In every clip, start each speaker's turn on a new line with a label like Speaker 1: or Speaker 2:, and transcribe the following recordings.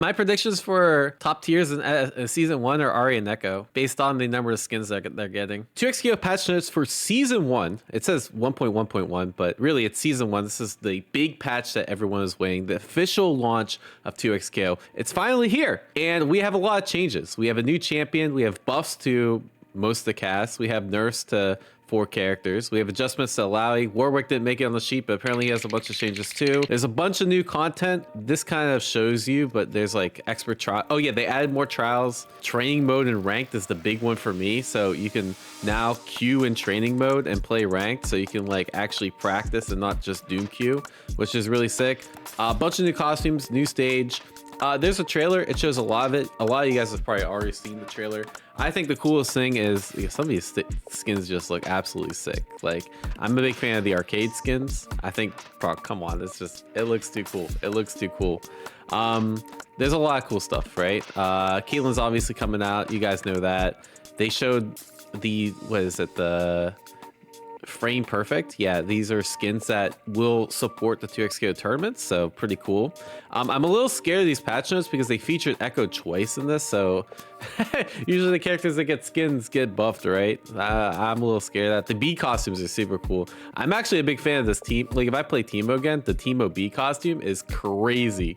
Speaker 1: My predictions for top tiers in season 1 are Ahri and Ekko, based on the number of skins that they're getting. 2xKO patch notes for season 1. It says 1.1.1, but really it's season 1. This is the big patch that everyone is waiting. The official launch of 2xKO. It's finally here, and we have a lot of changes. We have a new champion. We have buffs to most of the cast. We have nerfs to 4 characters. We have adjustments to Illaoi. Warwick didn't make it on the sheet, but apparently he has a bunch of changes too. There's a bunch of new content. This kind of shows you, but there's like expert trial. Oh yeah, they added more trials. Training mode and ranked is the big one for me. So you can now queue in training mode and play ranked. So you can like actually practice and not just doom queue, which is really sick. A bunch of new costumes, new stage. There's a trailer. It shows a lot of it. A lot of you guys have probably already seen the trailer. I think the coolest thing is some of these skins just look absolutely sick. Like, I'm a big fan of the arcade skins. I think, bro, come on, it looks too cool. It looks too cool. There's a lot of cool stuff, right? Caitlyn's obviously coming out. You guys know that. They showed the frame perfect. Yeah, these are skins that will support the 2xKO tournaments, so pretty cool. I'm a little scared of these patch notes because they featured Ekko twice in this, so usually the characters that get skins get buffed, right? I'm a little scared of that. The B costumes are super cool. I'm actually a big fan of this team. Like, if I play Teemo again, the Teemo B costume is crazy.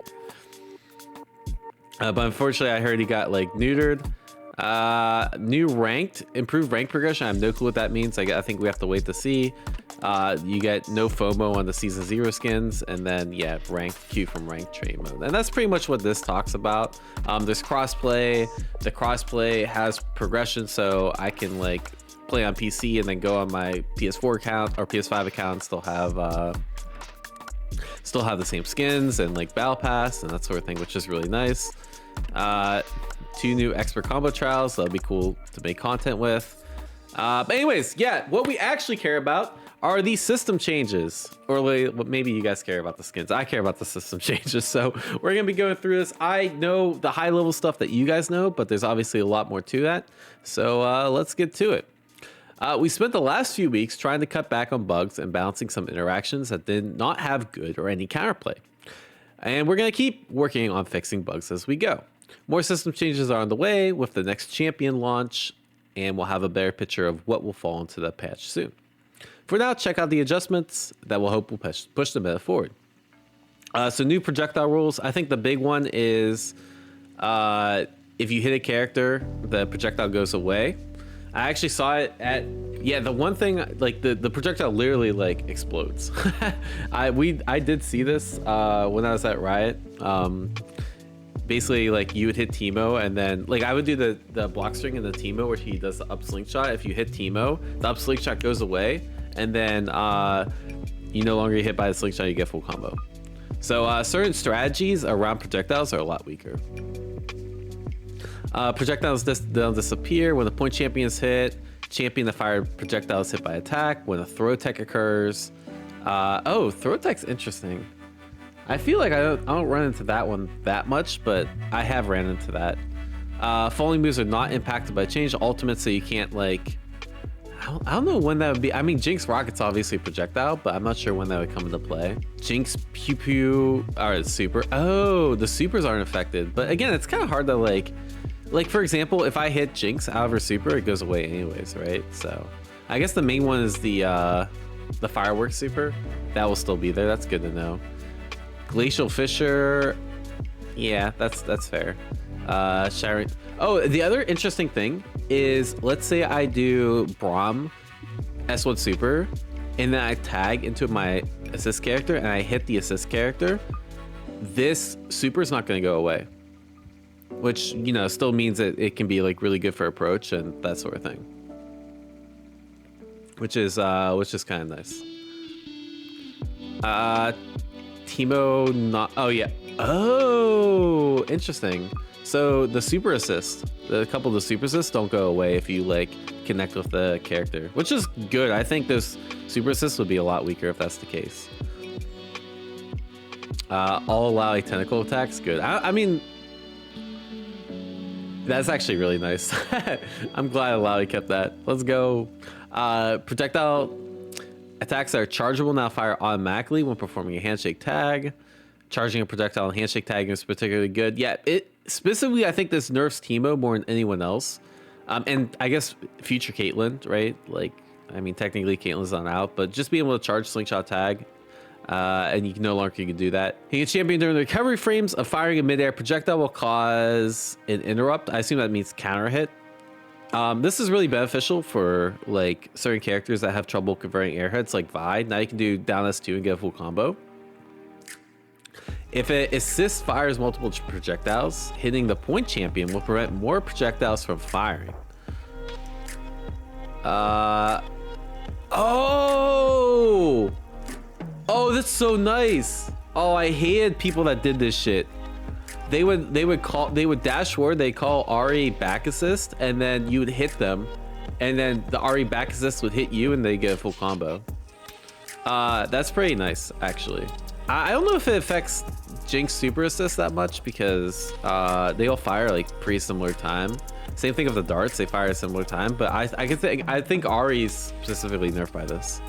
Speaker 1: But unfortunately, I heard he got like neutered. New ranked, improved rank progression. I have no clue what that means. I think we have to wait to see. You get no FOMO on the season 0 skins, and then yeah, rank queue from ranked trade mode, and that's pretty much what this talks about. There's crossplay. The crossplay has progression, so I can like play on PC and then go on my PS4 account or PS5 account and still have the same skins and like battle pass and that sort of thing, which is really nice. 2 new expert combo trials. That'll be cool to make content with. But anyways, yeah, what we actually care about are these system changes, or maybe you guys care about the skins. I care about the system changes, so we're gonna be going through this. I know the high level stuff that you guys know, but there's obviously a lot more to that, so let's get to it. We spent the last few weeks trying to cut back on bugs and balancing some interactions that did not have good or any counterplay, and we're gonna keep working on fixing bugs as we go. More system changes are on the way with the next champion launch, and we'll have a better picture of what will fall into the patch soon. For now, check out the adjustments that will push the meta forward. So new projectile rules. I think the big one is if you hit a character, the projectile goes away. I actually saw it at, yeah, the one thing, like the projectile literally like explodes. I did see this when I was at Riot. Basically, like, you would hit Teemo, and then like I would do the block string in the Teemo where he does the up slingshot. If you hit Teemo, the up slingshot goes away, and then you no longer get hit by the slingshot, you get full combo. So certain strategies around projectiles are a lot weaker. Projectiles they'll disappear when the point champion is hit. Champion that fired projectile is hit by attack when a throw tech occurs. Oh, throw tech's interesting. I feel like I don't run into that one that much, but I have ran into that. Falling moves are not impacted by change. Ultimate, so you can't like, I don't know when that would be. I mean, Jinx Rocket's obviously projectile, but I'm not sure when that would come into play. Jinx Pew Pew, alright, super. Oh, the supers aren't affected. But again, it's kind of hard to like for example, if I hit Jinx out of her super, it goes away anyways, right? So I guess the main one is the fireworks super. That will still be there. That's good to know. Glacial Fissure, yeah, that's fair. Sharing. Oh, the other interesting thing is, let's say I do Braum S1 super, and then I tag into my assist character, and I hit the assist character. This super is not going to go away, which, you know, still means that it can be like really good for approach and that sort of thing, which is kind of nice. Teemo not, oh yeah, oh, interesting. So the super assist, a couple of the super assists don't go away if you like connect with the character, which is good. I think those super assists would be a lot weaker if that's the case. All allow tentacle attacks, good. I mean, that's actually really nice. I'm glad Illaoi kept that. Let's go. Projectile attacks that are chargeable now fire automatically when performing a handshake tag. Charging a projectile and handshake tag is particularly good. Yeah, it specifically, I think this nerfs Teemo more than anyone else. And I guess future Caitlyn, right? Like, I mean, technically Caitlyn's not out, but just being able to charge slingshot tag, and you can no longer do that. Hitting a champion during the recovery frames of firing a mid-air projectile will cause an interrupt. I assume that means counter hit. This is really beneficial for like certain characters that have trouble converting airheads, like Vi. Now you can do down S2 and get a full combo. If it assist fires multiple projectiles, hitting the point champion will prevent more projectiles from firing. Oh, that's so nice. Oh, I hated people that did this shit. They would dash forward, they call Ahri back assist, and then you would hit them, and then the Ahri back assist would hit you and they get a full combo. That's pretty nice, actually. I don't know if it affects Jinx super assist that much because they all fire like pretty similar time. Same thing with the darts, they fire a similar time, but I think Ahri's specifically nerfed by this.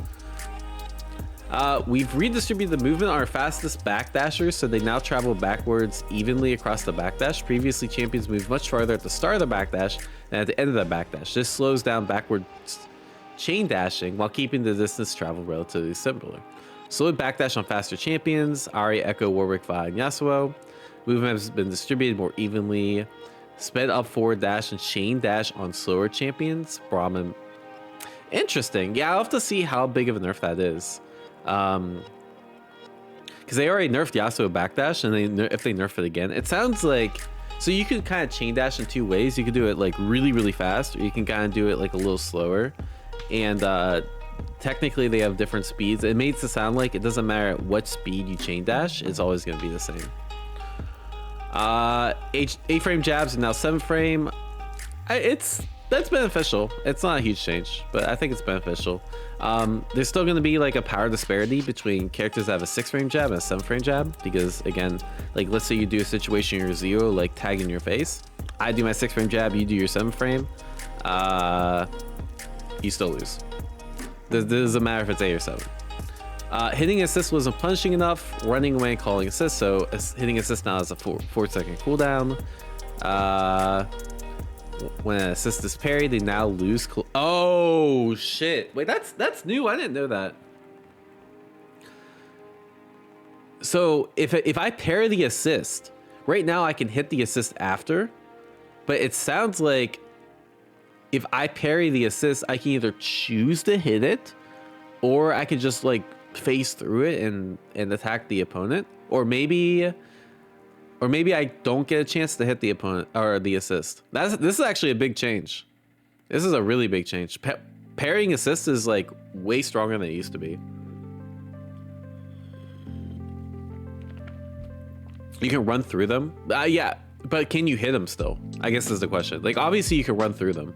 Speaker 1: We've redistributed the movement on our fastest backdashers, so they now travel backwards evenly across the backdash. Previously, champions moved much farther at the start of the backdash than at the end of the backdash. This slows down backwards chain dashing while keeping the distance traveled relatively similar. Slowed backdash on faster champions, Ahri, Ekko, Warwick, Vi, and Yasuo. Movement has been distributed more evenly. Sped up forward dash and chain dash on slower champions, Braum and... Interesting. Yeah, I'll have to see how big of a nerf that is. Because they already nerfed Yasuo backdash, and if they nerf it again, it sounds like... So you can kind of chain dash in two ways. You can do it like really, really fast, or you can kind of do it like a little slower. And technically they have different speeds. It makes it sound like it doesn't matter at what speed you chain dash, it's always going to be the same. 8 frame jabs and now 7 frame. That's beneficial. It's not a huge change, but I think it's beneficial. There's still going to be like a power disparity between characters that have a 6 frame jab and a 7 frame jab, because again, like let's say you do a situation in your Zio, like tag in your face. I do my 6 frame jab, you do your 7 frame. You still lose. It doesn't matter if it's 8 or 7. Hitting assist wasn't punishing enough, running away and calling assist, so hitting assist now has a 4-second cooldown. When an assist is parried, they now lose. Oh shit! Wait, that's new. I didn't know that. So if I parry the assist, right now I can hit the assist after, but it sounds like if I parry the assist, I can either choose to hit it, or I could just like phase through it and attack the opponent, or maybe I don't get a chance to hit the opponent or the assist. This is actually a big change. This is a really big change. Parrying assist is like way stronger than it used to be. You can run through them. Yeah, but can you hit them still? I guess is the question. Like obviously you can run through them.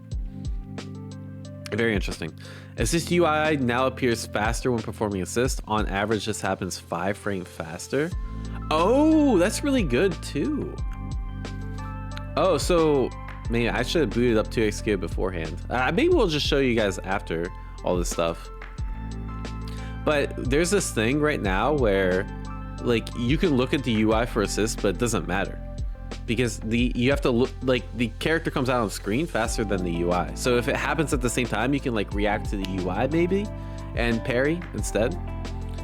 Speaker 1: Very interesting. Assist UI now appears faster when performing assist. On average, this happens 5 frames faster. Oh, that's really good too. Oh, so maybe I should have booted up 2xQ beforehand. Maybe we'll just show you guys after all this stuff. But there's this thing right now where like you can look at the UI for assist, but it doesn't matter. Because you have to look, like the character comes out on screen faster than the UI. So if it happens at the same time, you can like react to the UI maybe and parry instead.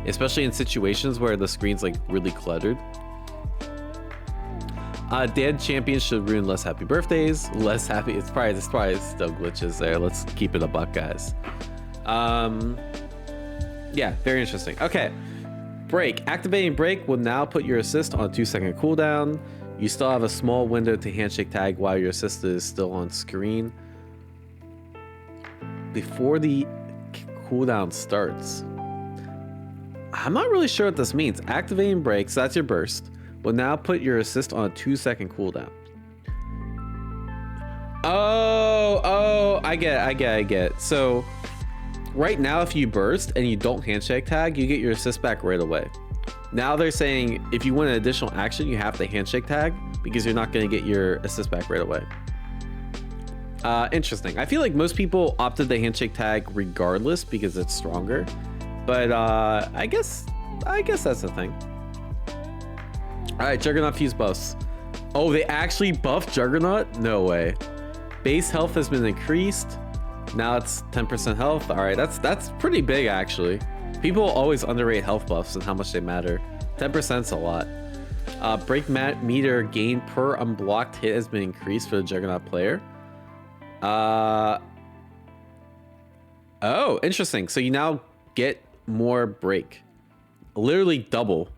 Speaker 1: Especially in situations where the screen's like really cluttered. Dead champions should ruin less happy birthdays. Less happy, it's probably still glitches there. Let's keep it a buck, guys. Yeah, very interesting. Okay, break. Activating break will now put your assist on a 2-second cooldown. You still have a small window to handshake tag while your assist is still on screen before the cooldown starts. I'm not really sure what this means. Activating break, so that's your burst, will now put your assist on a 2-second cooldown. Oh, I get it. So right now, if you burst and you don't handshake tag, you get your assist back right away. Now they're saying if you want an additional action, you have to handshake tag because you're not going to get your assist back right away. Interesting. I feel like most people opted the handshake tag regardless because it's stronger, but I guess that's the thing. All right, Juggernaut fuse buffs. Oh, they actually buffed Juggernaut? No way. Base health has been increased. Now it's 10% health. All right, that's pretty big actually. People always underrate health buffs and how much they matter. 10% is a lot. Break meter gain per unblocked hit has been increased for the Juggernaut player. Oh, interesting. So you now get more break. Literally double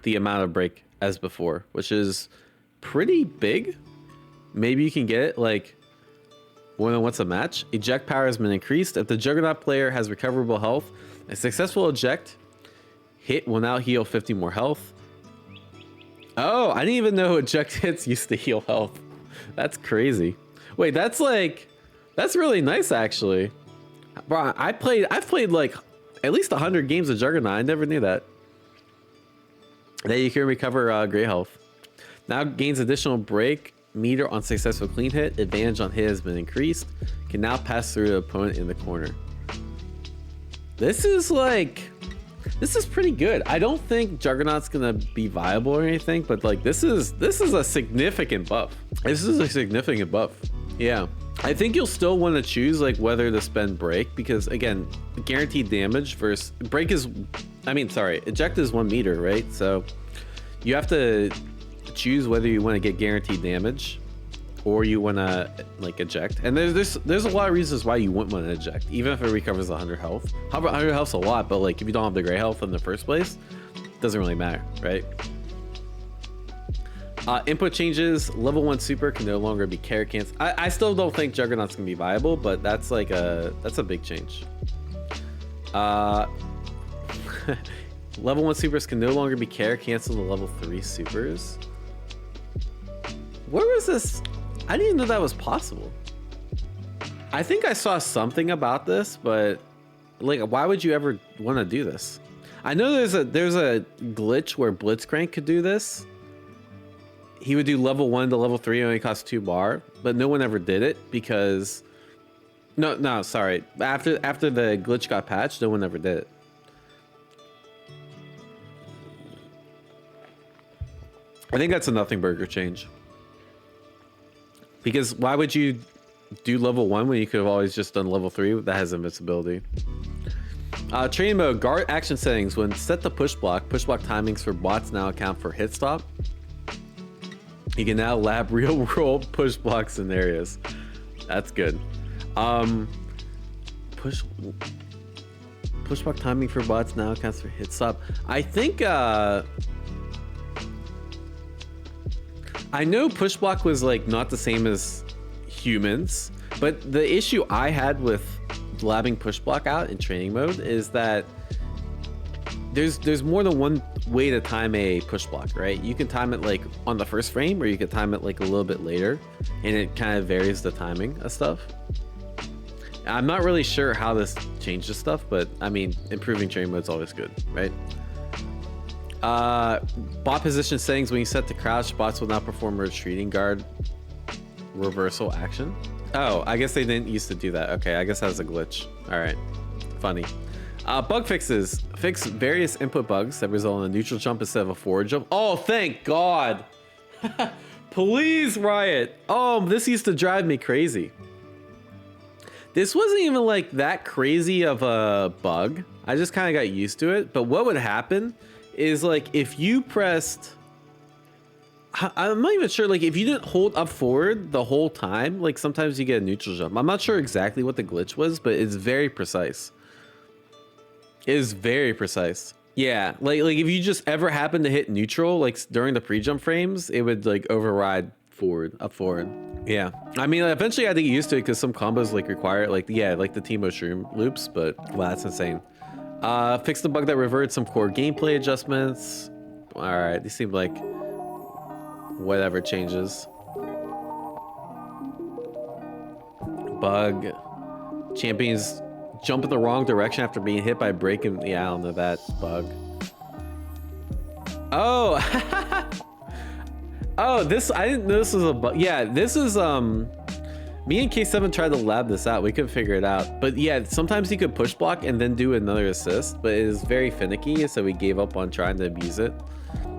Speaker 1: the amount of break as before, which is pretty big. Maybe you can get it like more than once a match. Eject power has been increased. If the Juggernaut player has recoverable health, a successful eject hit will now heal 50 more health. Oh, I didn't even know eject hits used to heal health. That's crazy. Wait, that's really nice actually. Bro, I've played like at least 100 games of Juggernaut. I never knew that. That you can recover gray health. Now gains additional break meter on successful clean hit. Advantage on hit has been increased. Can now pass through the opponent in the corner. This is pretty good. I don't think Juggernaut's gonna be viable or anything, but like this is a significant buff. This is a significant buff. Yeah. I think you'll still want to choose like whether to spend break, because again, guaranteed damage versus break is, eject is 1 meter, right? So you have to choose whether you want to get guaranteed damage or you want to like eject. And there's a lot of reasons why you wouldn't want to eject, even if it recovers 100 health. 100 health's a lot, but like if you don't have the gray health in the first place, it doesn't really matter, right? Input changes. Level 1 super can no longer be carry cancelled. I still don't think Juggernaut's gonna be viable, but that's like that's a big change. Level 1 supers can no longer be carry canceled to level 3 supers. Where was this? I didn't even know that was possible. I think I saw something about this, but like, why would you ever want to do this? I know there's a glitch where Blitzcrank could do this. He would do level 1 to level 3, only costs 2 bar, but no one ever did it because no, sorry. After the glitch got patched, no one ever did it. I think that's a nothing burger change. Because why would you do level 1 when you could have always just done level 3 that has invincibility? Training mode, guard action settings. When set to push block timings for bots now account for hit stop. You can now lab real world push block scenarios. That's good. Push block timing for bots now accounts for hit stop. I think I know push block was like not the same as humans, but the issue I had with labbing push block out in training mode is that there's more than one way to time a push block, right? You can time it like on the first frame, or you can time it like a little bit later, and it kind of varies the timing of stuff. I'm not really sure how this changes stuff, but I mean, improving training mode is always good, right? Bot position settings. When you set to crouch, bots will now perform a retreating guard reversal action. Oh, I guess they didn't used to do that. Okay, I guess that was a glitch. All right, funny. Bug fixes. Fix various input bugs that result in a neutral jump instead of a forward jump. Oh, thank God. Please, Riot. Oh, this used to drive me crazy. This wasn't even like that crazy of a bug. I just kind of got used to it. But what would happen is like if you pressed, I'm not even sure, like if you didn't hold up forward the whole time, like sometimes you get a neutral jump. I'm not sure exactly what the glitch was, but it's very precise. It is very precise. Yeah, like if you just ever happen to hit neutral, like during the pre-jump frames, it would like override up forward. Yeah, I mean, eventually I think you used to it because some combos like require it, like, yeah, like the Teemo shroom loops, but wow, that's insane. Fix the bug that reverted some core gameplay adjustments. All right, these seem like whatever changes. Bug. Champions jump in the wrong direction after being hit by break, and yeah, I don't know that bug. Oh, oh, this, I didn't know this was a bug. Yeah, this is me and K7 tried to lab this out. We couldn't figure it out, but yeah, sometimes you could push block and then do another assist, but it is very finicky, so we gave up on trying to abuse it.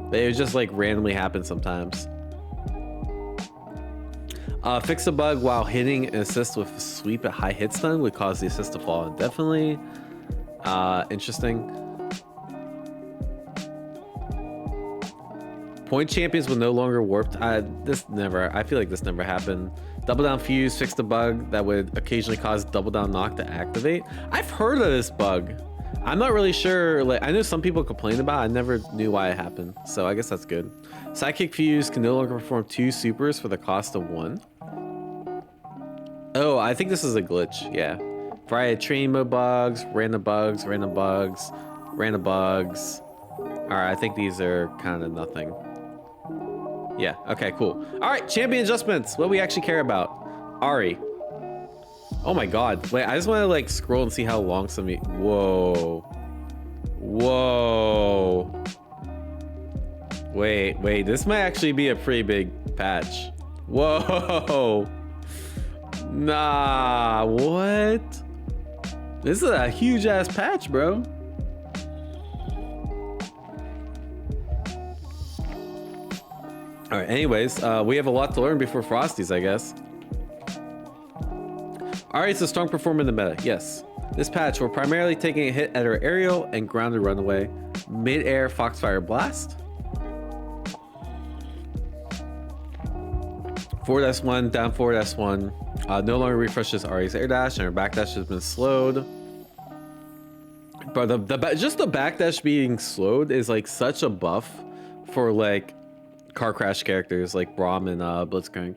Speaker 1: But it would just like randomly happen sometimes. Fix a bug while hitting an assist with a sweep at high hit stun would cause the assist to fall indefinitely. Interesting. Point champions will no longer warp. I feel like this never happened. Double down fuse fixed a bug that would occasionally cause double down knock to activate. I've heard of this bug. I'm not really sure. Like, I know some people complain about it. I never knew why it happened, so I guess that's good. Sidekick fuse can no longer perform 2 supers for the cost of 1. Oh, I think this is a glitch. Yeah. Variety of training mode bugs, random bugs, random bugs, random bugs. All right, I think these are kind of nothing. Yeah, okay, cool. All right, champion adjustments. What we actually care about. Ahri. Oh my god. Wait, I just want to like scroll and see how long some... Whoa. Whoa. Wait, this might actually be a pretty big patch. Whoa. Nah, what? This is a huge ass patch, bro. All right, anyways, we have a lot to learn before Frosties, I guess. Ahri's a strong performer in the meta, yes. This patch, we're primarily taking a hit at our aerial and grounded runaway, mid-air Foxfire Blast. Forward S1, down forward S1. No longer refreshes Ahri's air dash, and her backdash has been slowed. But just the backdash being slowed is like such a buff for like car crash characters like Braum and Blitzcrank.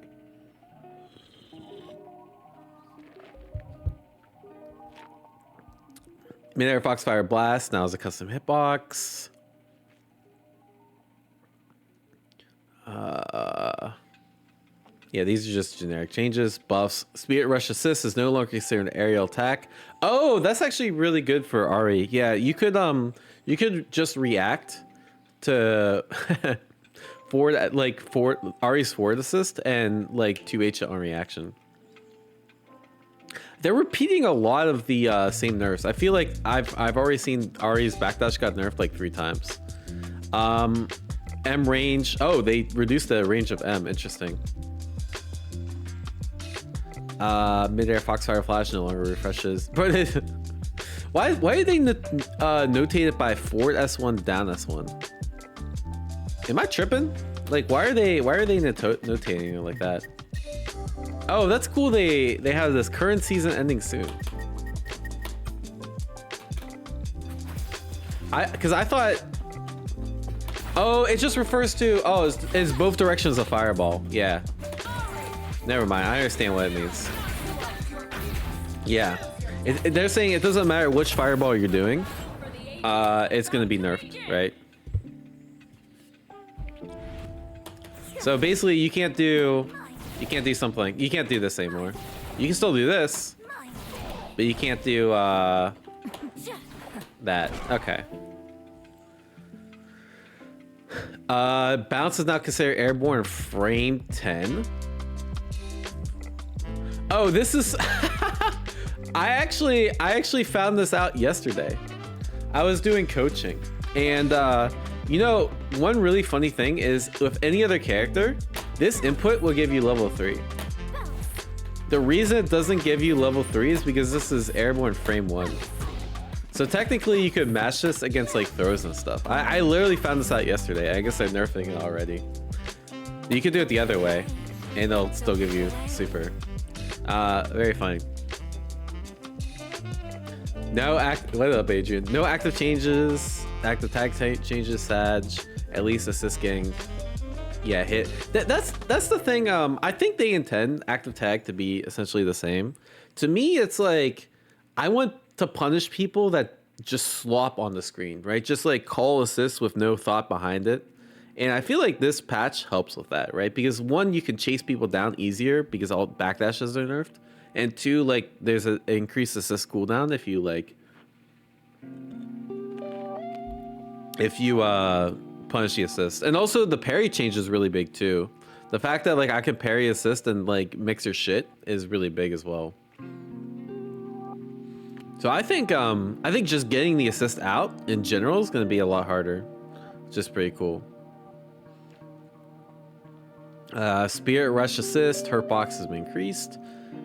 Speaker 1: Mid-air Foxfire Blast now is a custom hitbox. Yeah, these are just generic changes. Buffs. Spirit Rush Assist is no longer considered an aerial attack. Oh, that's actually really good for Ahri. Yeah, you could just react to forward, like Ahri's forward assist and like 2H on reaction. They're repeating a lot of the same nerfs. I feel like I've already seen Ahri's backdash got nerfed like 3 times. M range. Oh, they reduced the range of M. Interesting. Mid-air Foxfire Flash no longer refreshes. But why did they notate it by forward S1 down S1? Am I tripping? Like, why are they notating it like that? Oh, that's cool. They have this current season ending soon. Because I thought, oh, it just refers to, oh, it's both directions of fireball. Yeah. Never mind. I understand what it means. Yeah. They're saying it doesn't matter which fireball you're doing. It's going to be nerfed, right? So basically you can't do something. You can't do this anymore. You can still do this, but you can't do that. Okay. Bounce is now considered airborne frame 10. Oh, this is I actually found this out yesterday. I was doing coaching, and you know, one really funny thing is with any other character, this input will give you level 3. The reason it doesn't give you level 3 is because this is airborne frame 1. So technically you could match this against like throws and stuff. I literally found this out yesterday. I guess they're nerfing it already. You could do it the other way and they'll still give you super. Very funny. What up, Adrian? No active changes, active tag changes, Sag, at least assist getting, yeah, hit. That's the thing. I think they intend active tag to be essentially the same. To me, it's like, I want to punish people that just slop on the screen, right? Just like call assists with no thought behind it. And I feel like this patch helps with that, right? Because one, you can chase people down easier because all backdashes are nerfed. And two, like there's an increased assist cooldown if you punish the assist. And also the parry change is really big too. The fact that like I can parry assist and like mix your shit is really big as well. So I think just getting the assist out in general is going to be a lot harder. Just pretty cool. Spirit Rush assist, hurt box has been increased.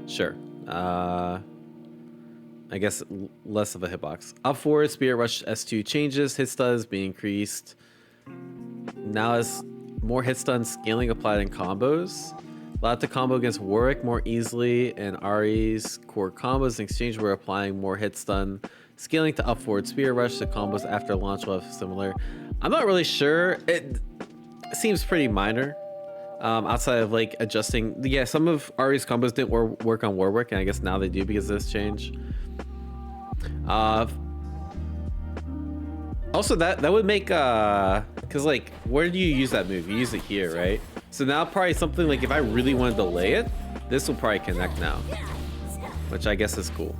Speaker 1: Sure. I guess less of a hitbox. Up forward, Spirit Rush S2 changes, hit stuns being increased. Now has more hit stun scaling applied in combos. Allowed to combo against Warwick more easily, and Ahri's core combos in exchange we're applying more hit stun. Scaling to up forward, Spirit Rush to combos after launch will have similar. I'm not really sure. It seems pretty minor. Outside of like adjusting, yeah, some of Ahri's combos didn't work on Warwick, and I guess now they do because of this change. Also that would make because like where do you use that move? You use it here, right? So now probably something like if I really want to delay it, this will probably connect now, which I guess is cool.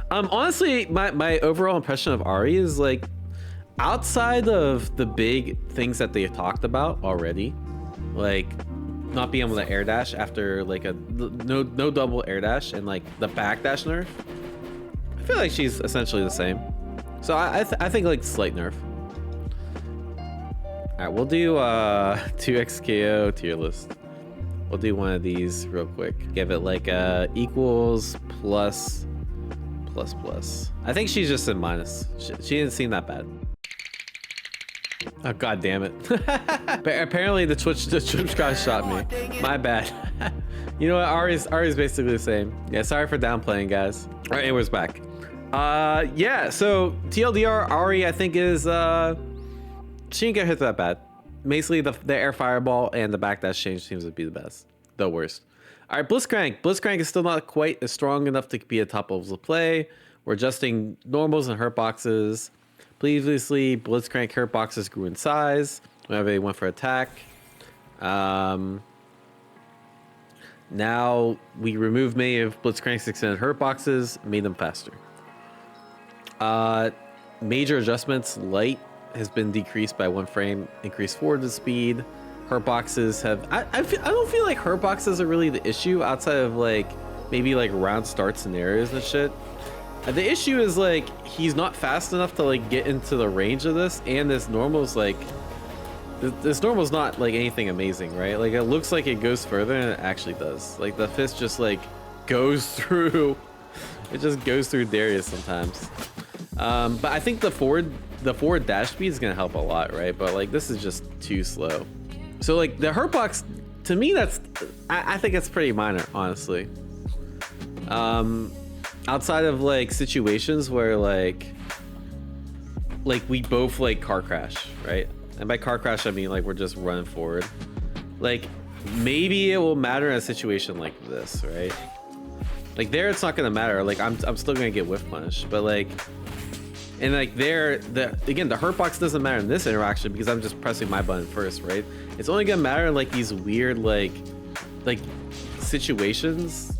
Speaker 1: Honestly, my overall impression of Ahri is like, outside of the big things that they talked about already, like not being able to air dash after like a no double air dash and like the back dash nerf, I feel like she's essentially the same. So I think like slight nerf. All right, we'll do 2x KO tier list. We'll do one of these real quick. Give it like equals plus. I think she's just in minus. She didn't seem that bad. Oh god damn it. Apparently the Twitch guy shot me. My bad. You know what? Ahri's basically the same. Yeah, sorry for downplaying, guys. All right, anyways, back. Yeah, so TLDR, Ahri I think is she didn't get hit that bad. Basically the air fireball and the backdash change seems to be the best. The worst. All right, Blitzcrank. Blitzcrank is still not quite as strong enough to be a top levels of play. We're adjusting normals and hurt boxes. Previously, Blitzcrank hurt boxes grew in size whenever they went for attack. Now we removed many of Blitzcrank's extended hurt boxes, made them faster. Major adjustments, light has been decreased by 1 frame, increased forward speed. Hurt boxes have, I don't feel like hurt boxes are really the issue outside of like maybe like round start scenarios and shit. The issue is like he's not fast enough to like get into the range of this, and this normal's like this normal's not like anything amazing, right? Like it looks like it goes further than it actually does. Like the fist just like goes through, it just goes through Darius sometimes. But I think the forward dash speed is gonna help a lot, right? But like this is just too slow. So like the hurt box, to me, that's I think it's pretty minor, honestly. Outside of like situations where like we both like car crash, right? And by car crash I mean like we're just running forward. Like maybe it will matter in a situation like this, right? Like there it's not gonna matter. Like I'm still gonna get whiff punished, but like, and like there, again, the hurt box doesn't matter in this interaction because I'm just pressing my button first, right? It's only gonna matter in like these weird like situations.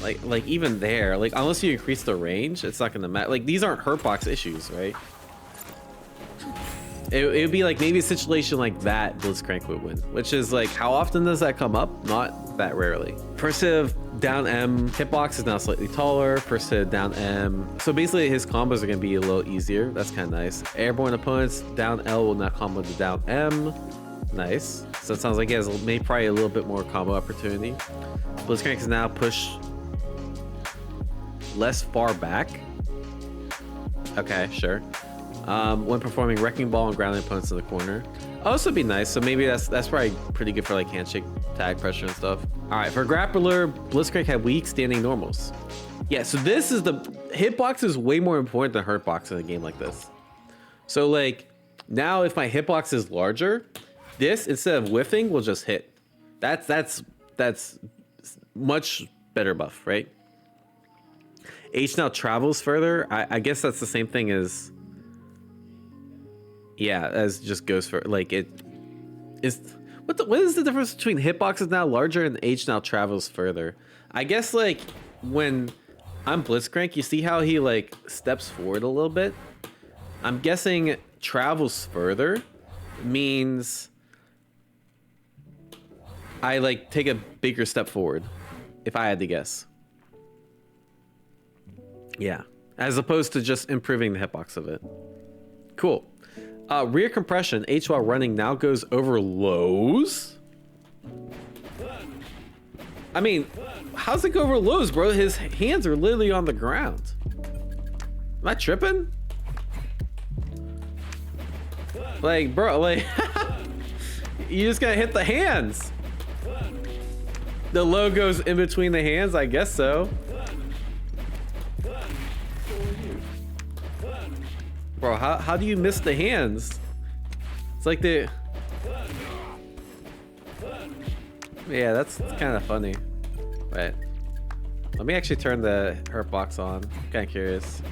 Speaker 1: Like even there, like unless you increase the range, it's not gonna matter. Like these aren't hurt box issues, right? It would be like maybe a situation like that Blitzcrank would win, which is like, how often does that come up? Not that rarely. First hit down M, hitbox is now slightly taller. First hit down M. So basically his combos are gonna be a little easier. That's kind of nice. Airborne opponents, down L will now combo to down M. Nice. So it sounds like he has maybe probably a little bit more combo opportunity. Blitzcrank can now push less far back. Okay, sure. When performing Wrecking Ball and grounding opponents in the corner. Oh, this would be nice. So maybe that's probably pretty good for like handshake tag pressure and stuff. All right, for Grappler, Blitzcrank had weak standing normals. Yeah, so this is the hitbox is way more important than hurtbox in a game like this. So like now if my hitbox is larger, this instead of whiffing will just hit. That's much better buff, right? H now travels further. I guess that's the same thing as, yeah, as just goes for like it is. What is the difference between hitbox is now larger and H now travels further? I guess like when I'm Blitzcrank, you see how he like steps forward a little bit. I'm guessing travels further means I like take a bigger step forward, if I had to guess. Yeah, as opposed to just improving the hitbox of it. Cool. Rear compression, H while running now goes over lows. I mean, how's it go over lows, bro? His hands are literally on the ground. Am I tripping? Like, bro, like, you just gotta hit the hands. The low goes in between the hands, I guess so. Bro, how do you miss the hands? It's like the... Yeah, that's kind of funny. Wait. Let me actually turn the hurt box on. I'm kind of curious.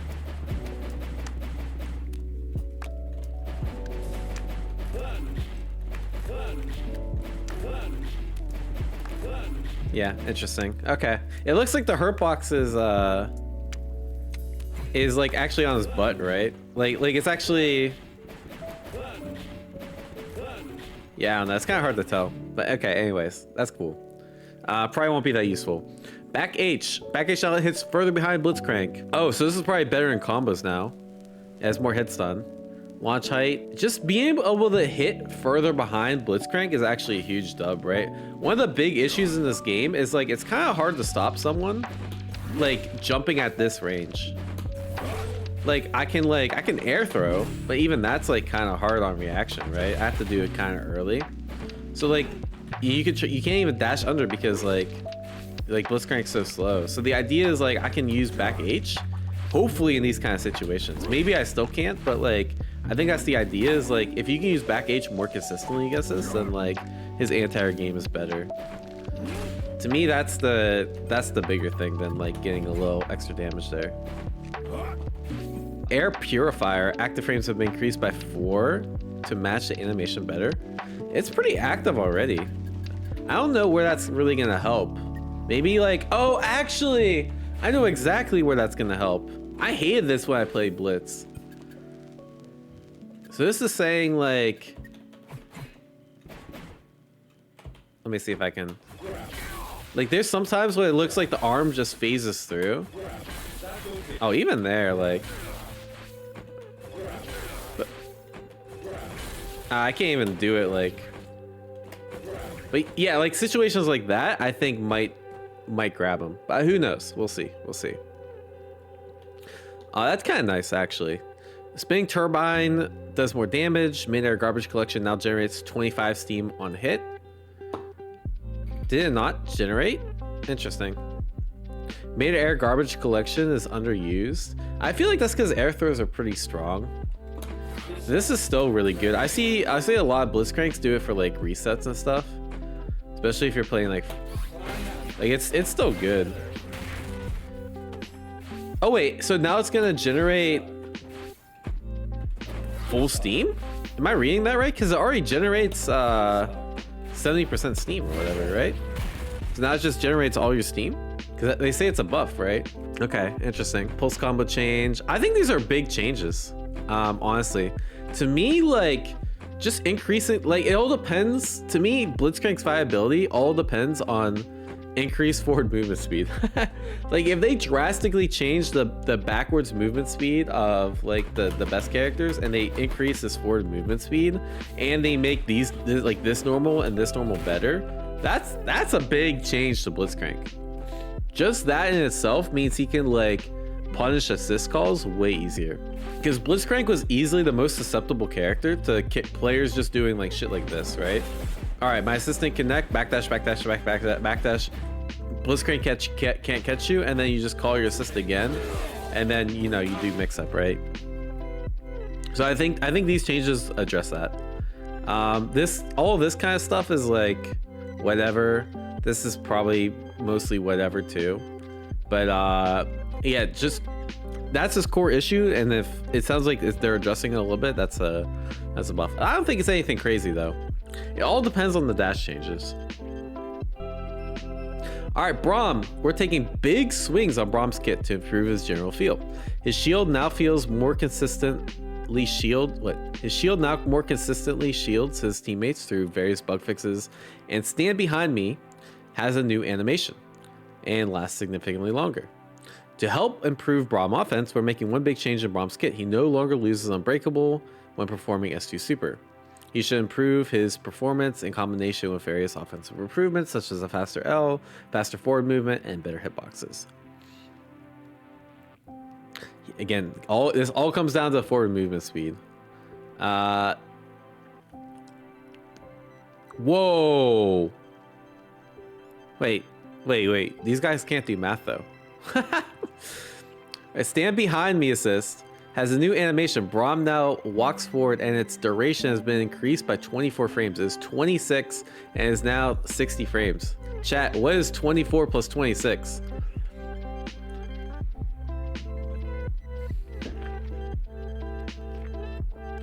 Speaker 1: Yeah, interesting. Okay. It looks like the hurt box is like actually on his butt, right? Like it's actually... Yeah, I don't know. It's kind of hard to tell. But okay, anyways, that's cool. Probably won't be that useful. Back H shot hits further behind Blitzcrank. Oh, so this is probably better in combos now. It has more hit stun. Launch height. Just being able to hit further behind Blitzcrank is actually a huge dub, right? One of the big issues in this game is like it's kind of hard to stop someone like jumping at this range. Like I can air throw, but even that's like kind of hard on reaction, right? I have to do it kind of early. So like you can't even dash under because like Blitzcrank's so slow. So the idea is like I can use back H, hopefully in these kind of situations. Maybe I still can't, but like I think that's the idea is like if you can use back H more consistently against this, then like his anti-air game is better. To me, that's the bigger thing than like getting a little extra damage there. Air Purifier, active frames have been increased by 4 to match the animation better. It's pretty active already. I don't know where that's really gonna help. Maybe like, oh, actually, I know exactly where that's gonna help. I hated this when I played Blitz. So this is saying like, let me see if I can, like there's sometimes when it looks like the arm just phases through. Oh, even there, like, but, I can't even do it like, but yeah, like situations like that, I think might grab him, but who knows? We'll see. That's kind of nice actually. Spinning turbine does more damage. Mid-air garbage collection now generates 25 steam on hit. Did it not generate? Interesting. Mid-air garbage collection is underused. I feel like that's because air throws are pretty strong. This is still really good. I see a lot of Blitzcranks do it for like resets and stuff, especially if you're playing like it's still good. Oh wait, so now it's gonna generate full steam? Am I reading that right? Because it already generates 70% steam or whatever, right? So now it just generates all your steam? Because they say it's a buff, right? Okay, interesting. Pulse combo change. I think these are big changes, honestly. To me, like, just increasing, like, it all depends. To me, Blitzcrank's viability all depends on increased forward movement speed. Like if they drastically change the backwards movement speed of like the best characters and they increase this forward movement speed and they make these like this normal and this normal better, that's a big change to Blitzcrank. Just that in itself means he can like punish assist calls way easier, because Blitzcrank was easily the most susceptible character to players just doing like shit like this, right? All right, my assistant connect, backdash, backdash. Blitzcrank can't catch you, and then you just call your assist again, and then you know you do mix up, right? So I think these changes address that. All of this kind of stuff is like whatever. This is probably mostly whatever too, but yeah, just that's his core issue. And if it sounds like if they're adjusting it a little bit, that's a buff. I don't think it's anything crazy though. It all depends on the dash changes. All right, Braum. We're taking big swings on Braum's kit to improve his general feel. His shield now more consistently shields his teammates through various bug fixes, and Stand Behind Me has a new animation and lasts significantly longer. To help improve Braum offense, we're making one big change in Braum's kit. He no longer loses Unbreakable when performing S2 Super. He should improve his performance in combination with various offensive improvements such as a faster L, faster forward movement, and better hitboxes. Again, this all comes down to forward movement speed. Whoa! Wait. These guys can't do math though. A stand behind me assist has a new animation. Braum now walks forward and its duration has been increased by 24 frames. It's 26 and is now 60 frames. Chat, what is 24 plus 26?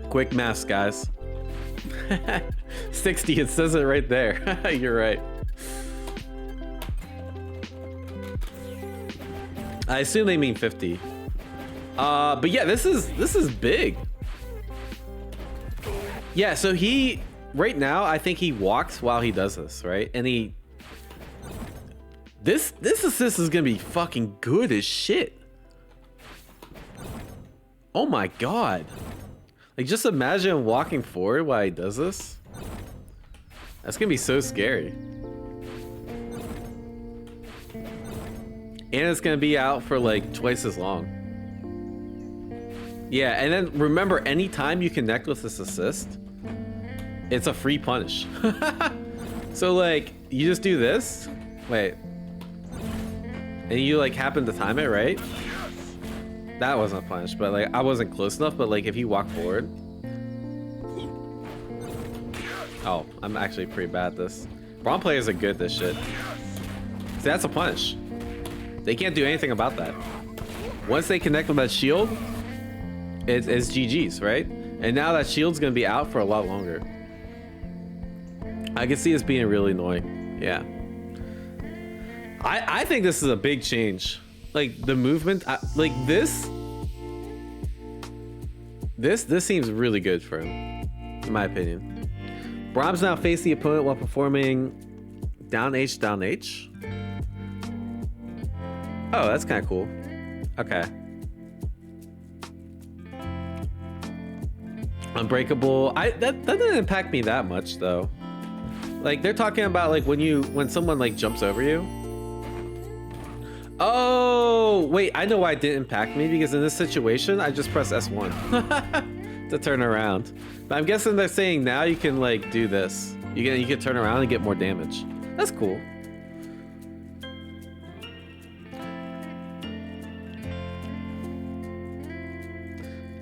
Speaker 1: Quick maths, guys. 60, it says it right there. You're right. I assume they mean 50. But yeah, this is big. Yeah, so he right now I think he walks while he does this, right? And this assist is gonna be fucking good as shit. Oh my god. Like, just imagine walking forward while he does this. That's gonna be so scary. And it's gonna be out for like twice as long. Yeah, and then remember, anytime you connect with this assist, it's a free punish. So like, you just do this. Wait. And you like happen to time it, right? That wasn't a punish, but like I wasn't close enough. But like if you walk forward, oh, I'm actually pretty bad at this. Braum players are good at this shit. See, that's a punish. They can't do anything about that. Once they connect with that shield, it's GG's, right? And now that shield's gonna be out for a lot longer. I can see this being really annoying. Yeah. I think this is a big change. Like the movement, like this seems really good for him, in my opinion. Braum's now face the opponent while performing down H, down H. Oh, that's kind of cool. Okay. Unbreakable. That didn't impact me that much though. Like they're talking about like when someone like jumps over you. Oh, wait, I know why it didn't impact me, because in this situation, I just press S1 to turn around. But I'm guessing they're saying now you can like do this. You can turn around and get more damage. That's cool.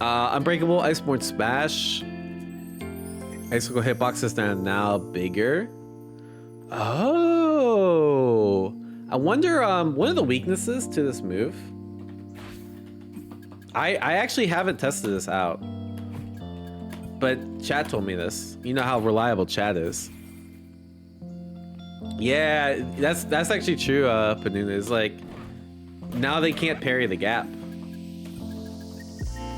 Speaker 1: Unbreakable, Iceborne Smash. Icicle hitboxes are now bigger. Oh. I wonder, one of the weaknesses to this move. I actually haven't tested this out, but chat told me this. You know how reliable chat is. Yeah, that's actually true. Panuna is like, now they can't parry the gap.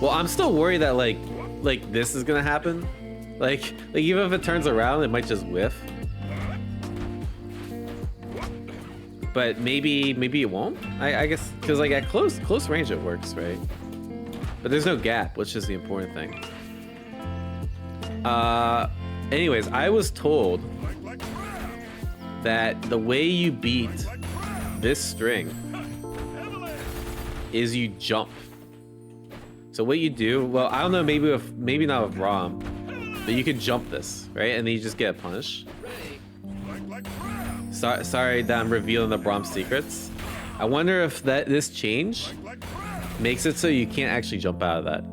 Speaker 1: Well, I'm still worried that like this is gonna happen. Like even if it turns around, it might just whiff. But maybe it won't. I guess because like at close range it works, right? But there's no gap, which is the important thing. Anyways, I was told that the way you beat this string is you jump. So what you do, well, I don't know, maybe not with Braum, but you can jump this, right? And then you just get a punish. Sorry that I'm revealing the Braum secrets. I wonder if this change makes it so you can't actually jump out of that.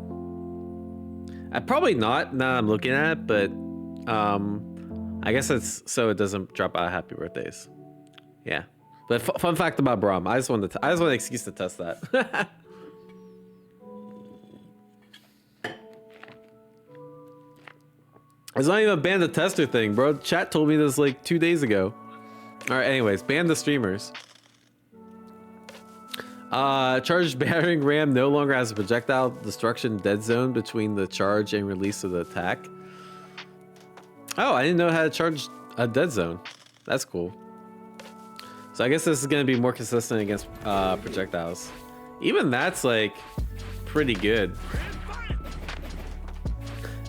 Speaker 1: Probably not, now I'm looking at it, but I guess it's so it doesn't drop out of happy birthdays. Yeah. But fun fact about Braum, I just want an excuse to test that. It's not even a ban the tester thing, bro. Chat told me this like 2 days ago. All right, anyways, ban the streamers. Charged battering ram no longer has a projectile destruction dead zone between the charge and release of the attack. Oh, I didn't know how to charge a dead zone. That's cool. So I guess this is going to be more consistent against projectiles. Even that's like pretty good.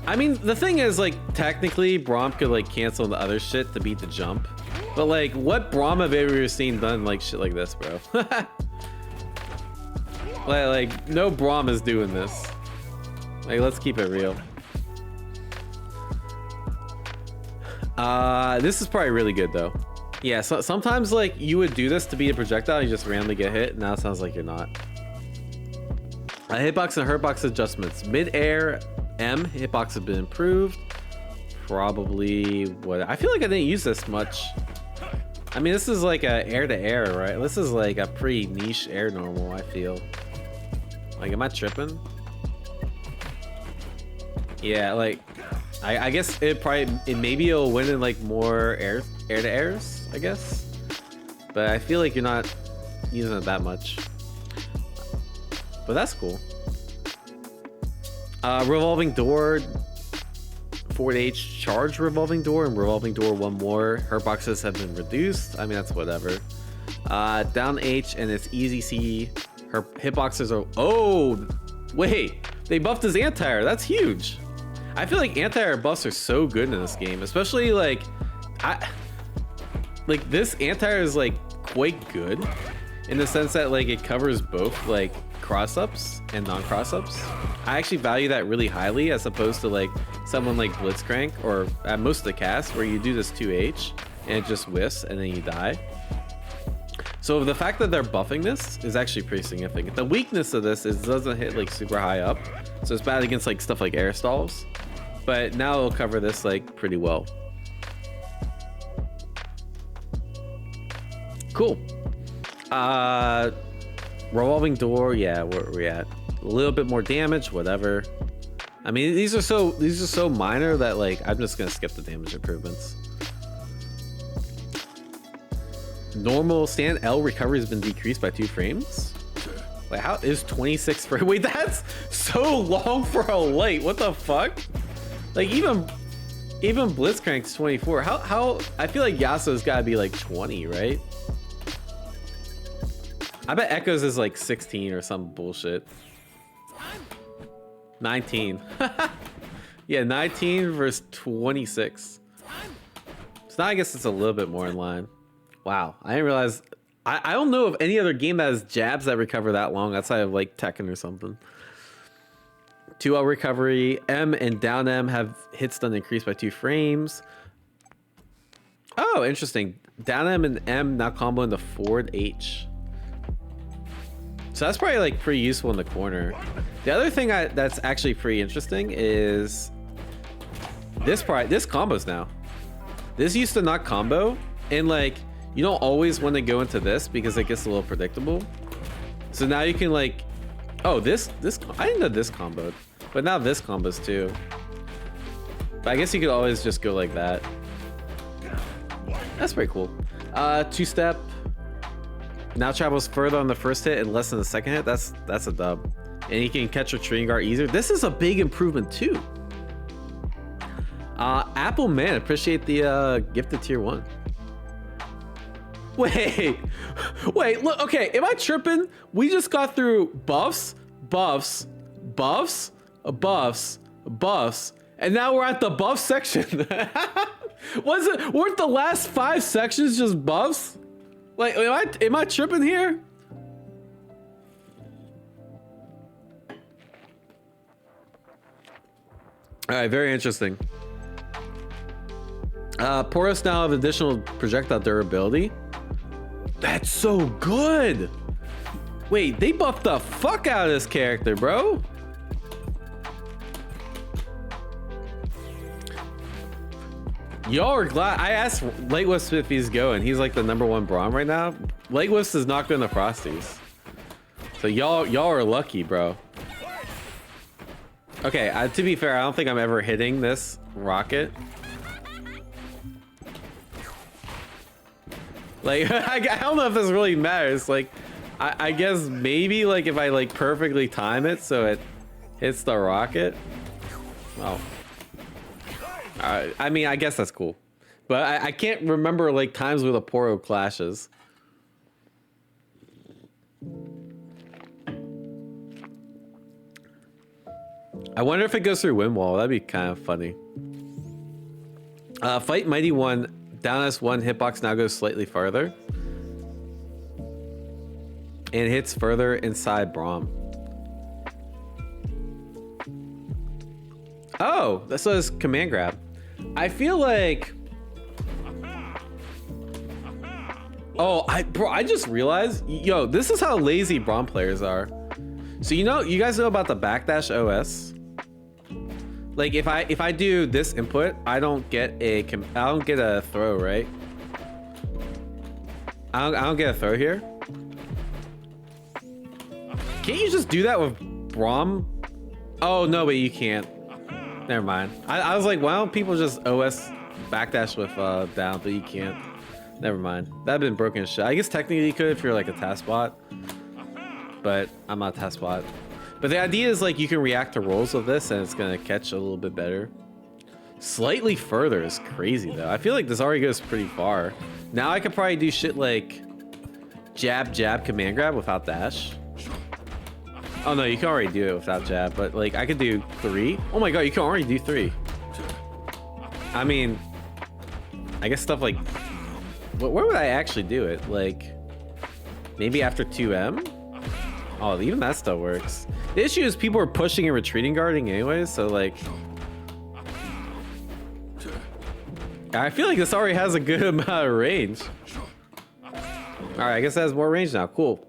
Speaker 1: I mean, the thing is, like, technically, Braum could, like, cancel the other shit to beat the jump. But, like, what Braum have ever seen done, like, shit like this, bro? like, no Braum is doing this. Like, let's keep it real. This is probably really good, though. Yeah, so sometimes, like, you would do this to beat a projectile, you just randomly get hit. Now it sounds like you're not. Hitbox and hurtbox adjustments. Mid-air M hitbox has been improved. Probably what I feel like I didn't use this much. I mean, this is like a air to air, right? This is like a pretty niche air normal, I feel. Like, am I tripping? Yeah, like I guess maybe it'll win in like more air to airs, I guess. But I feel like you're not using it that much. But that's cool. Revolving door, forward H charge revolving door, and revolving door one more. Hurt boxes have been reduced. I mean, that's whatever. Down H and it's easy C. Her hitboxes are, oh wait, they buffed his anti-air. That's huge. I feel like anti-air buffs are so good in this game, especially like this anti-air is like quite good in the sense that like it covers both like cross-ups and non-cross-ups. I actually value that really highly as opposed to like someone like Blitzcrank or at most of the cast where you do this 2H and it just whiffs and then you die. So the fact that they're buffing this is actually pretty significant. The weakness of this is it doesn't hit like super high up, so it's bad against like stuff like air stalls, but now it'll cover this like pretty well. Cool. Revolving door, yeah, where are we at? A little bit more damage, whatever. I mean, these are so minor that like I'm just gonna skip the damage improvements. Normal stand L recovery has been decreased by 2 frames. Like, how is 26 frames? Wait, that's so long for a light. What the fuck? Like even Blitzcrank's 24. How I feel like Yasuo's gotta be like 20, right? I bet Ekko's is like 16 or some bullshit. 19. Yeah, 19 versus 26. So now I guess it's a little bit more in line. Wow, I didn't realize. I don't know of any other game that has jabs that recover that long outside of like Tekken or something. 2L recovery. M and down M have hits done increased by 2 frames. Oh, interesting. Down M and M now combo into forward H. So that's probably like pretty useful in the corner. The other thing that's actually pretty interesting is this combos now. This used to not combo, and like you don't always want to go into this because it gets a little predictable. So now you can like, oh, this I didn't know this comboed, but now this combos too. But I guess you could always just go like that. That's pretty cool. 2-step. Now travels further on the first hit and less than the second hit. That's a dub. And you can catch your Treant Guard easier. This is a big improvement too. Apple Man, appreciate the gifted tier 1. Wait, look, okay, am I tripping? We just got through buffs, and now we're at the buff section. Weren't the last 5 sections just buffs? Like, am I tripping here? All right, very interesting. Porous now have additional projectile durability. That's so good. Wait, they buffed the fuck out of this character, bro. Y'all are glad. I asked Late Wisp if he's going. He's like the #1 Braum right now. Late Wisp is not going to Frosties. So y'all are lucky, bro. Okay, to be fair, I don't think I'm ever hitting this rocket. Like, I don't know if this really matters. Like, I guess maybe like if I like perfectly time it so it hits the rocket. Oh. I mean, I guess that's cool. But I can't remember like times where the Poro clashes. I wonder if it goes through wind wall. That'd be kind of funny. Fight Mighty One. Down S1 hitbox now goes slightly farther. And hits further inside Braum. Oh, that's his command grab. I feel like... Oh, bro, I just realized, yo, this is how lazy Braum players are. So you guys know about the backdash OS? Like if I do this input, I don't get a throw, right? I don't get a throw here. Can't you just do that with Braum? Oh no, but you can't. Never mind. I was like, why don't people just OS backdash with down, but you can't. Never mind. That'd been broken shit. I guess technically you could if you're like a task bot, but I'm not a task bot. But the idea is like you can react to rolls of this and it's gonna catch a little bit better. Slightly further is crazy though. I feel like this already goes pretty far. Now I could probably do shit like jab, jab, command grab without dash. Oh no, you can already do it without jab, but like I could do 3. Oh my god, you can already do 3. I mean, I guess stuff like, where would I actually do it? Like, maybe after 2M? Oh, even that still works. The issue is people are pushing and retreating guarding anyways, so like... I feel like this already has a good amount of range. Alright, I guess it has more range now. Cool.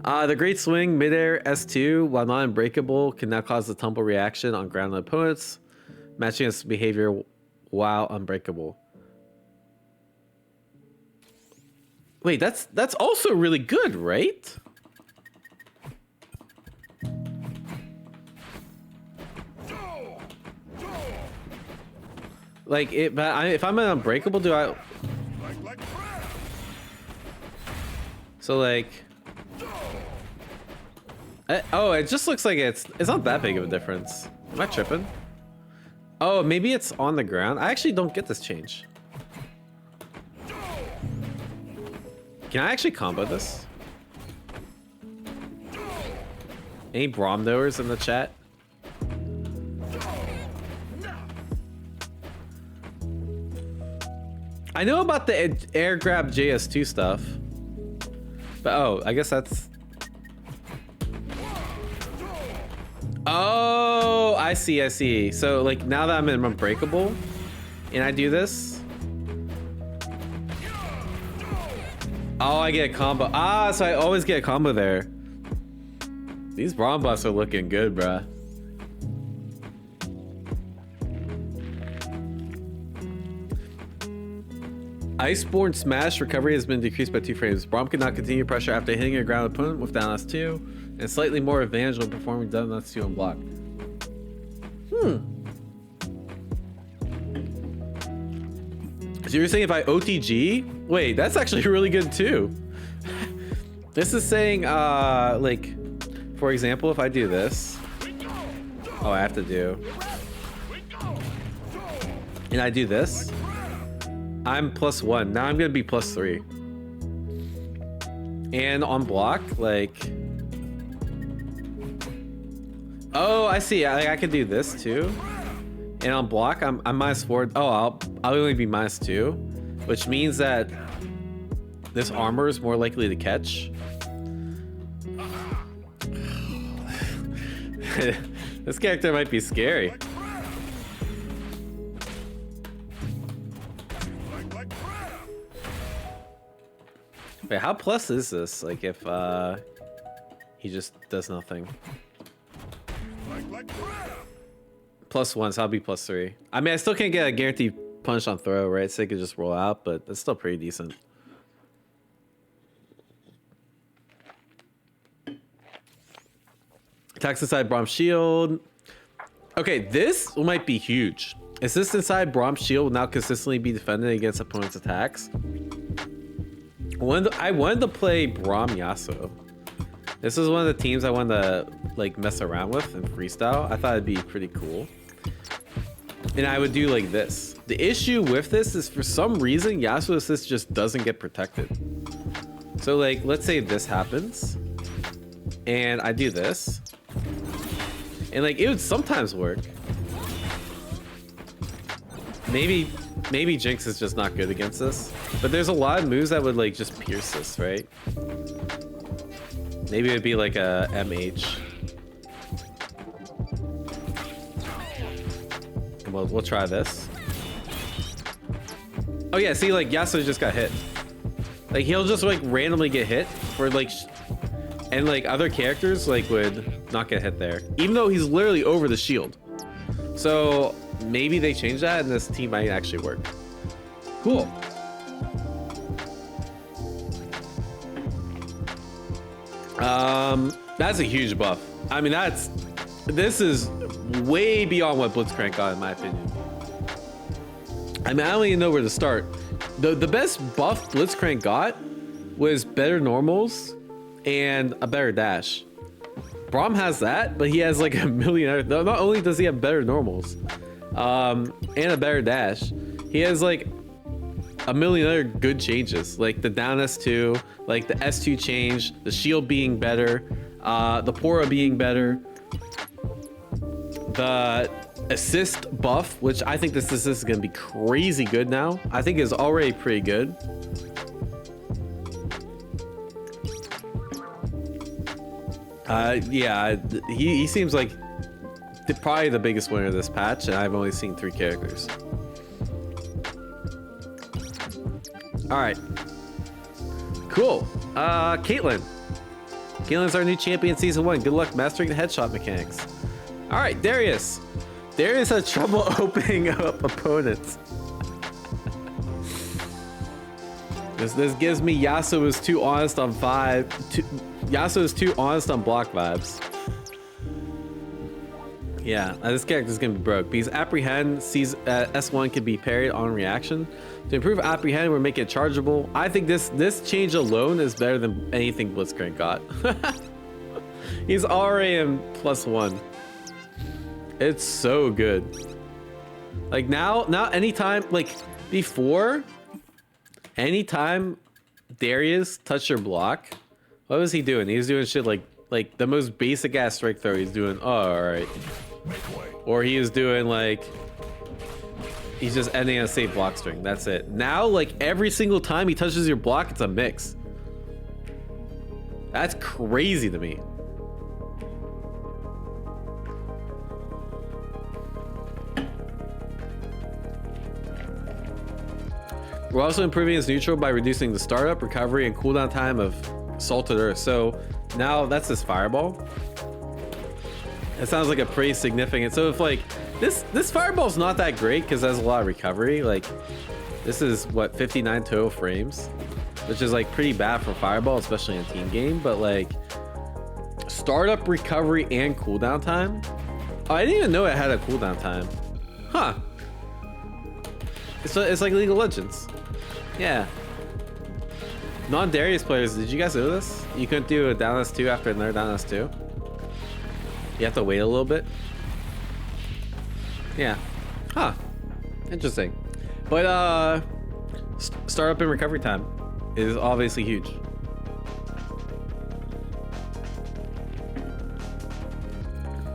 Speaker 1: The Great Swing, midair S2, while not unbreakable, can now cause the tumble reaction on grounded opponents, matching its behavior while unbreakable. Wait, that's also really good, right? Like, if I'm an unbreakable, do I... So, like... Oh, it just looks like it's not that big of a difference. Am I tripping? Oh, maybe it's on the ground. I actually don't get this change. Can I actually combo this? Any Braum knowers in the chat? I know about the air grab JS2 stuff. But oh, I guess that's... Oh, I see. So like now that I'm in Unbreakable and I do this. Oh, I get a combo. Ah, so I always get a combo there. These Braum buffs are looking good, bruh. Iceborne Smash recovery has been decreased by 2 frames. Braum cannot continue pressure after hitting a ground opponent with down S2, and slightly more advantage when performing down S2 on block. So you're saying if I OTG? Wait, that's actually really good too. This is saying, like, for example, if I do this. Oh, I have to do. And I do this. I'm +1. Now I'm gonna be +3. And on block, like... Oh, I see. I could do this too. And on block, I'm -4. Oh, I'll only be -2, which means that this armor is more likely to catch. This character might be scary. Wait, how plus is this? Like if he just does nothing. +1, so I'll be +3. I mean, I still can't get a guaranteed punch on throw, right? So they could just roll out, but that's still pretty decent. Attacks inside Braum shield. Okay, this might be huge. Assist inside Braum shield will now consistently be defended against opponents' attacks. I wanted to play Braum Yasuo. This is one of the teams I wanted to like mess around with in freestyle. I thought it'd be pretty cool. And I would do like this. The issue with this is for some reason Yasuo assist just doesn't get protected. So like, let's say this happens and I do this. And like it would sometimes work. Maybe Jinx is just not good against this. But there's a lot of moves that would like just pierce this, right? Maybe it'd be like a MH. We'll try this. Oh yeah, see, like Yasuo just got hit. Like he'll just like randomly get hit for like, and like other characters like would not get hit there, even though he's literally over the shield. So maybe they change that and this team might actually work. Cool. That's a huge buff. I mean, this is way beyond what Blitzcrank got in my opinion. I mean, I don't even know where to start. The best buff Blitzcrank got was better normals and a better dash. Braum has that, but he has like a million other, not only does he have better normals and a better dash, he has like a million other good changes, like the down S2, like the S2 change, the shield being better, the Pora being better, the assist buff, which I think this assist is going to be crazy good now. I think is already pretty good. Yeah, he seems like probably the biggest winner of this patch, and I've only seen 3 characters. All right, cool. Caitlyn. Caitlyn's our new champion season 1. Good luck mastering the headshot mechanics. All right, Darius. Darius has trouble opening up opponents. This gives me Yasuo is too honest on Yasuo is too honest on block vibes. Yeah, this character's gonna be broke because Apprehend sees S1 can be parried on reaction. To improve Apprehend, we're making it chargeable. I think this change alone is better than anything Blitzcrank got. He's already in +1. It's so good. Like now anytime, like before, anytime Darius touched your block, what was he doing? He was doing shit like the most basic ass strike throw. He's doing, oh, all right. Or he is doing like, he's just ending a safe block string. That's it. Now, like every single time he touches your block, it's a mix. That's crazy to me. We're also improving his neutral by reducing the startup, recovery, and cooldown time of Salted Earth. So now that's his fireball. It sounds like a pretty significant. So if like this fireball's not that great because it has a lot of recovery. Like this is what 59 total frames, which is like pretty bad for fireball, especially in a team game. But like startup, recovery, and cooldown time. Oh, I didn't even know it had a cooldown time. Huh. It's like League of Legends. Yeah. Non-Darius players, did you guys know this? You couldn't do a down S2 after another down S2. You have to wait a little bit. Yeah. Huh. Interesting. But startup and recovery time is obviously huge.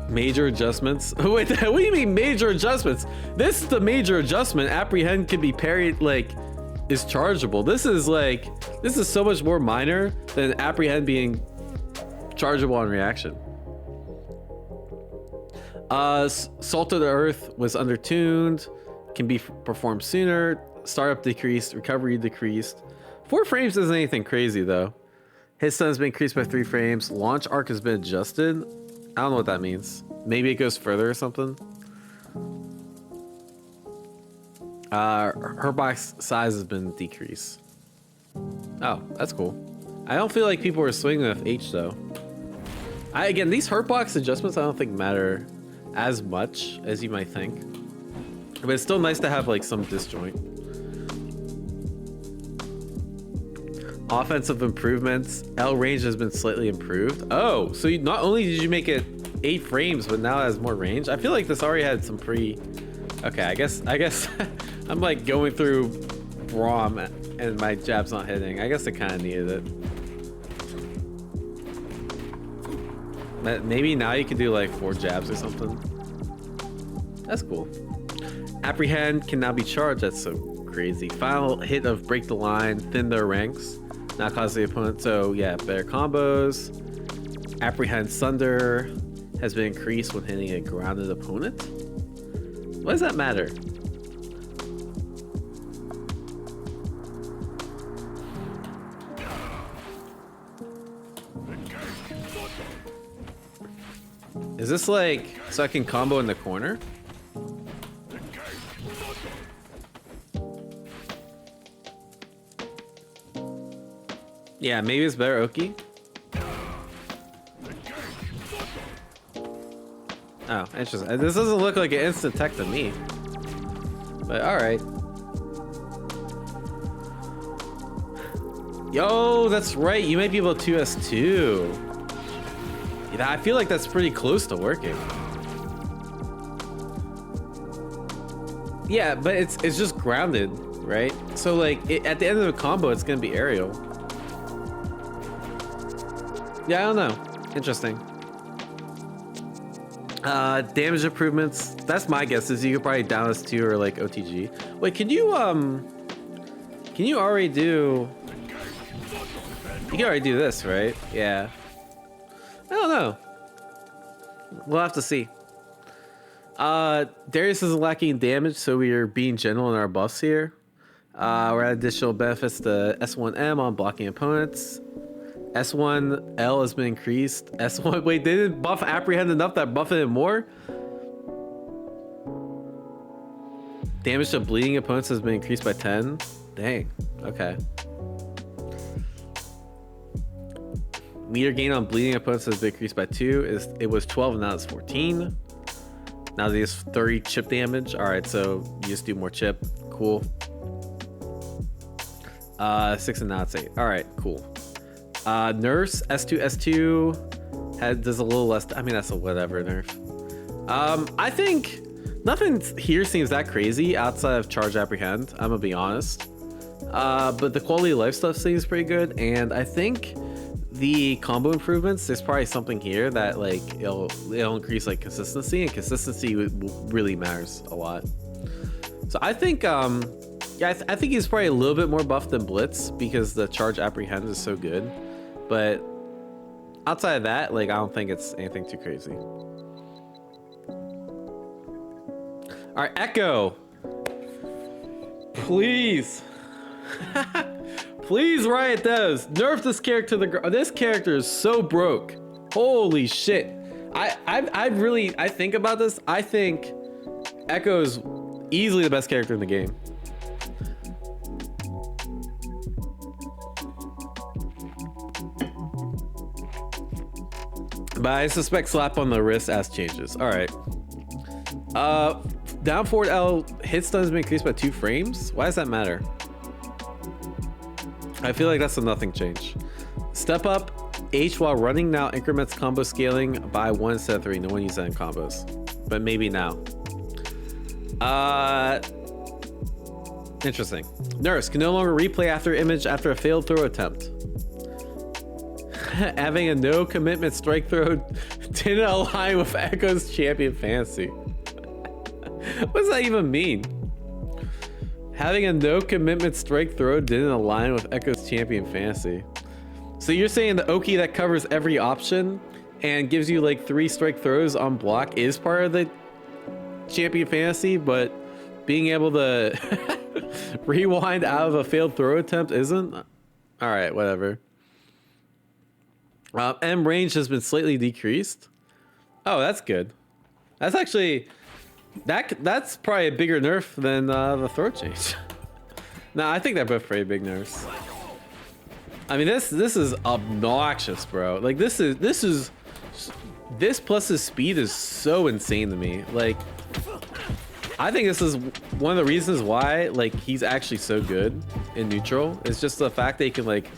Speaker 1: Major adjustments. Wait, what do you mean major adjustments? This is the major adjustment. Apprehend can be parried, like is chargeable. This is so much more minor than Apprehend being chargeable on reaction. Salted Earth was undertuned, can be performed sooner, startup decreased, recovery decreased. 4 frames isn't anything crazy though. His stun has been increased by 3 frames. Launch arc has been adjusted. I don't know what that means. Maybe it goes further or something. Her box size has been decreased. Oh, that's cool. I don't feel like people are swinging with H though. Again, these hurt box adjustments I don't think matter as much as you might think. But it's still nice to have like some disjoint. Offensive improvements. L range has been slightly improved. Oh, so not only did you make it 8 frames, but now it has more range. I feel like this already had some okay, I guess I'm like going through Braum and my jab's not hitting. I guess it kind of needed it. Maybe now you can do like 4 jabs or something. That's cool. Apprehend can now be charged. That's so crazy. Final hit of break the line, thin their ranks, not cause the opponent. So yeah, better combos. Apprehend Sunder has been increased when hitting a grounded opponent. What does that matter? Is this like so I can combo in the corner? Yeah, maybe it's better Oki. Oh, interesting. This doesn't look like an instant tech to me. But alright. Yo, that's right. You might be able to 2S2. Yeah, I feel like that's pretty close to working. Yeah, but it's just grounded, right? So like at the end of the combo, it's gonna be aerial. Yeah, I don't know. Interesting. Damage improvements. That's my guess. Is you could probably down S2 or like OTG. Wait, can you already do? You can already do this, right? Yeah. I don't know. We'll have to see. Darius is lacking damage, so we are being general in our buffs here. We're at additional benefits to S1M on blocking opponents. S1L has been increased. S1, wait, they didn't buff Apprehend enough that buffed it more? Damage to bleeding opponents has been increased by 10. Dang, okay. Meter gain on bleeding opponents has been increased by 2. It was 12 and now it's 14. Now there's 30 chip damage. All right, so you just do more chip. Cool. 6 and now it's 8. All right, cool. Nurse S2 does a little less. I mean, that's a whatever nerf. I think nothing here seems that crazy outside of charge apprehend. I'm gonna be honest. But the quality of life stuff seems pretty good, and I think the combo improvements, there's probably something here that like it'll increase like consistency, and consistency really matters a lot. So I think yeah, I think he's probably a little bit more buffed than Blitz because the charge apprehend is so good. But outside of that, like I don't think it's anything too crazy. All right, Ekko, please. Please riot those. Nerf this character to the this character is so broke. Holy shit. I think about this. I think Ekko is easily the best character in the game. But I suspect slap on the wrist ass changes. All right. Down forward L hit stun has been increased by 2 frames. Why does that matter? I feel like that's a nothing change. Step up H while running now increments combo scaling by 1 instead of 3. No one uses that in combos, but maybe now. Interesting. Nurse can no longer replay after image after a failed throw attempt. Having a no commitment strike throw didn't align with Ekko's champion fantasy. What does that even mean? Having a no commitment strike throw didn't align with Ekko's champion fantasy. So you're saying the Oki that covers every option and gives you like 3 strike throws on block is part of the champion fantasy, but being able to rewind out of a failed throw attempt isn't? All right, whatever. M range has been slightly decreased. Oh, that's good. That's actually that's probably a bigger nerf than the throw change. Nah, I think they're both pretty big nerfs. I mean, this is obnoxious, bro. Like this plus his speed is so insane to me. Like, I think this is one of the reasons why like he's actually so good in neutral. It's just the fact that he can like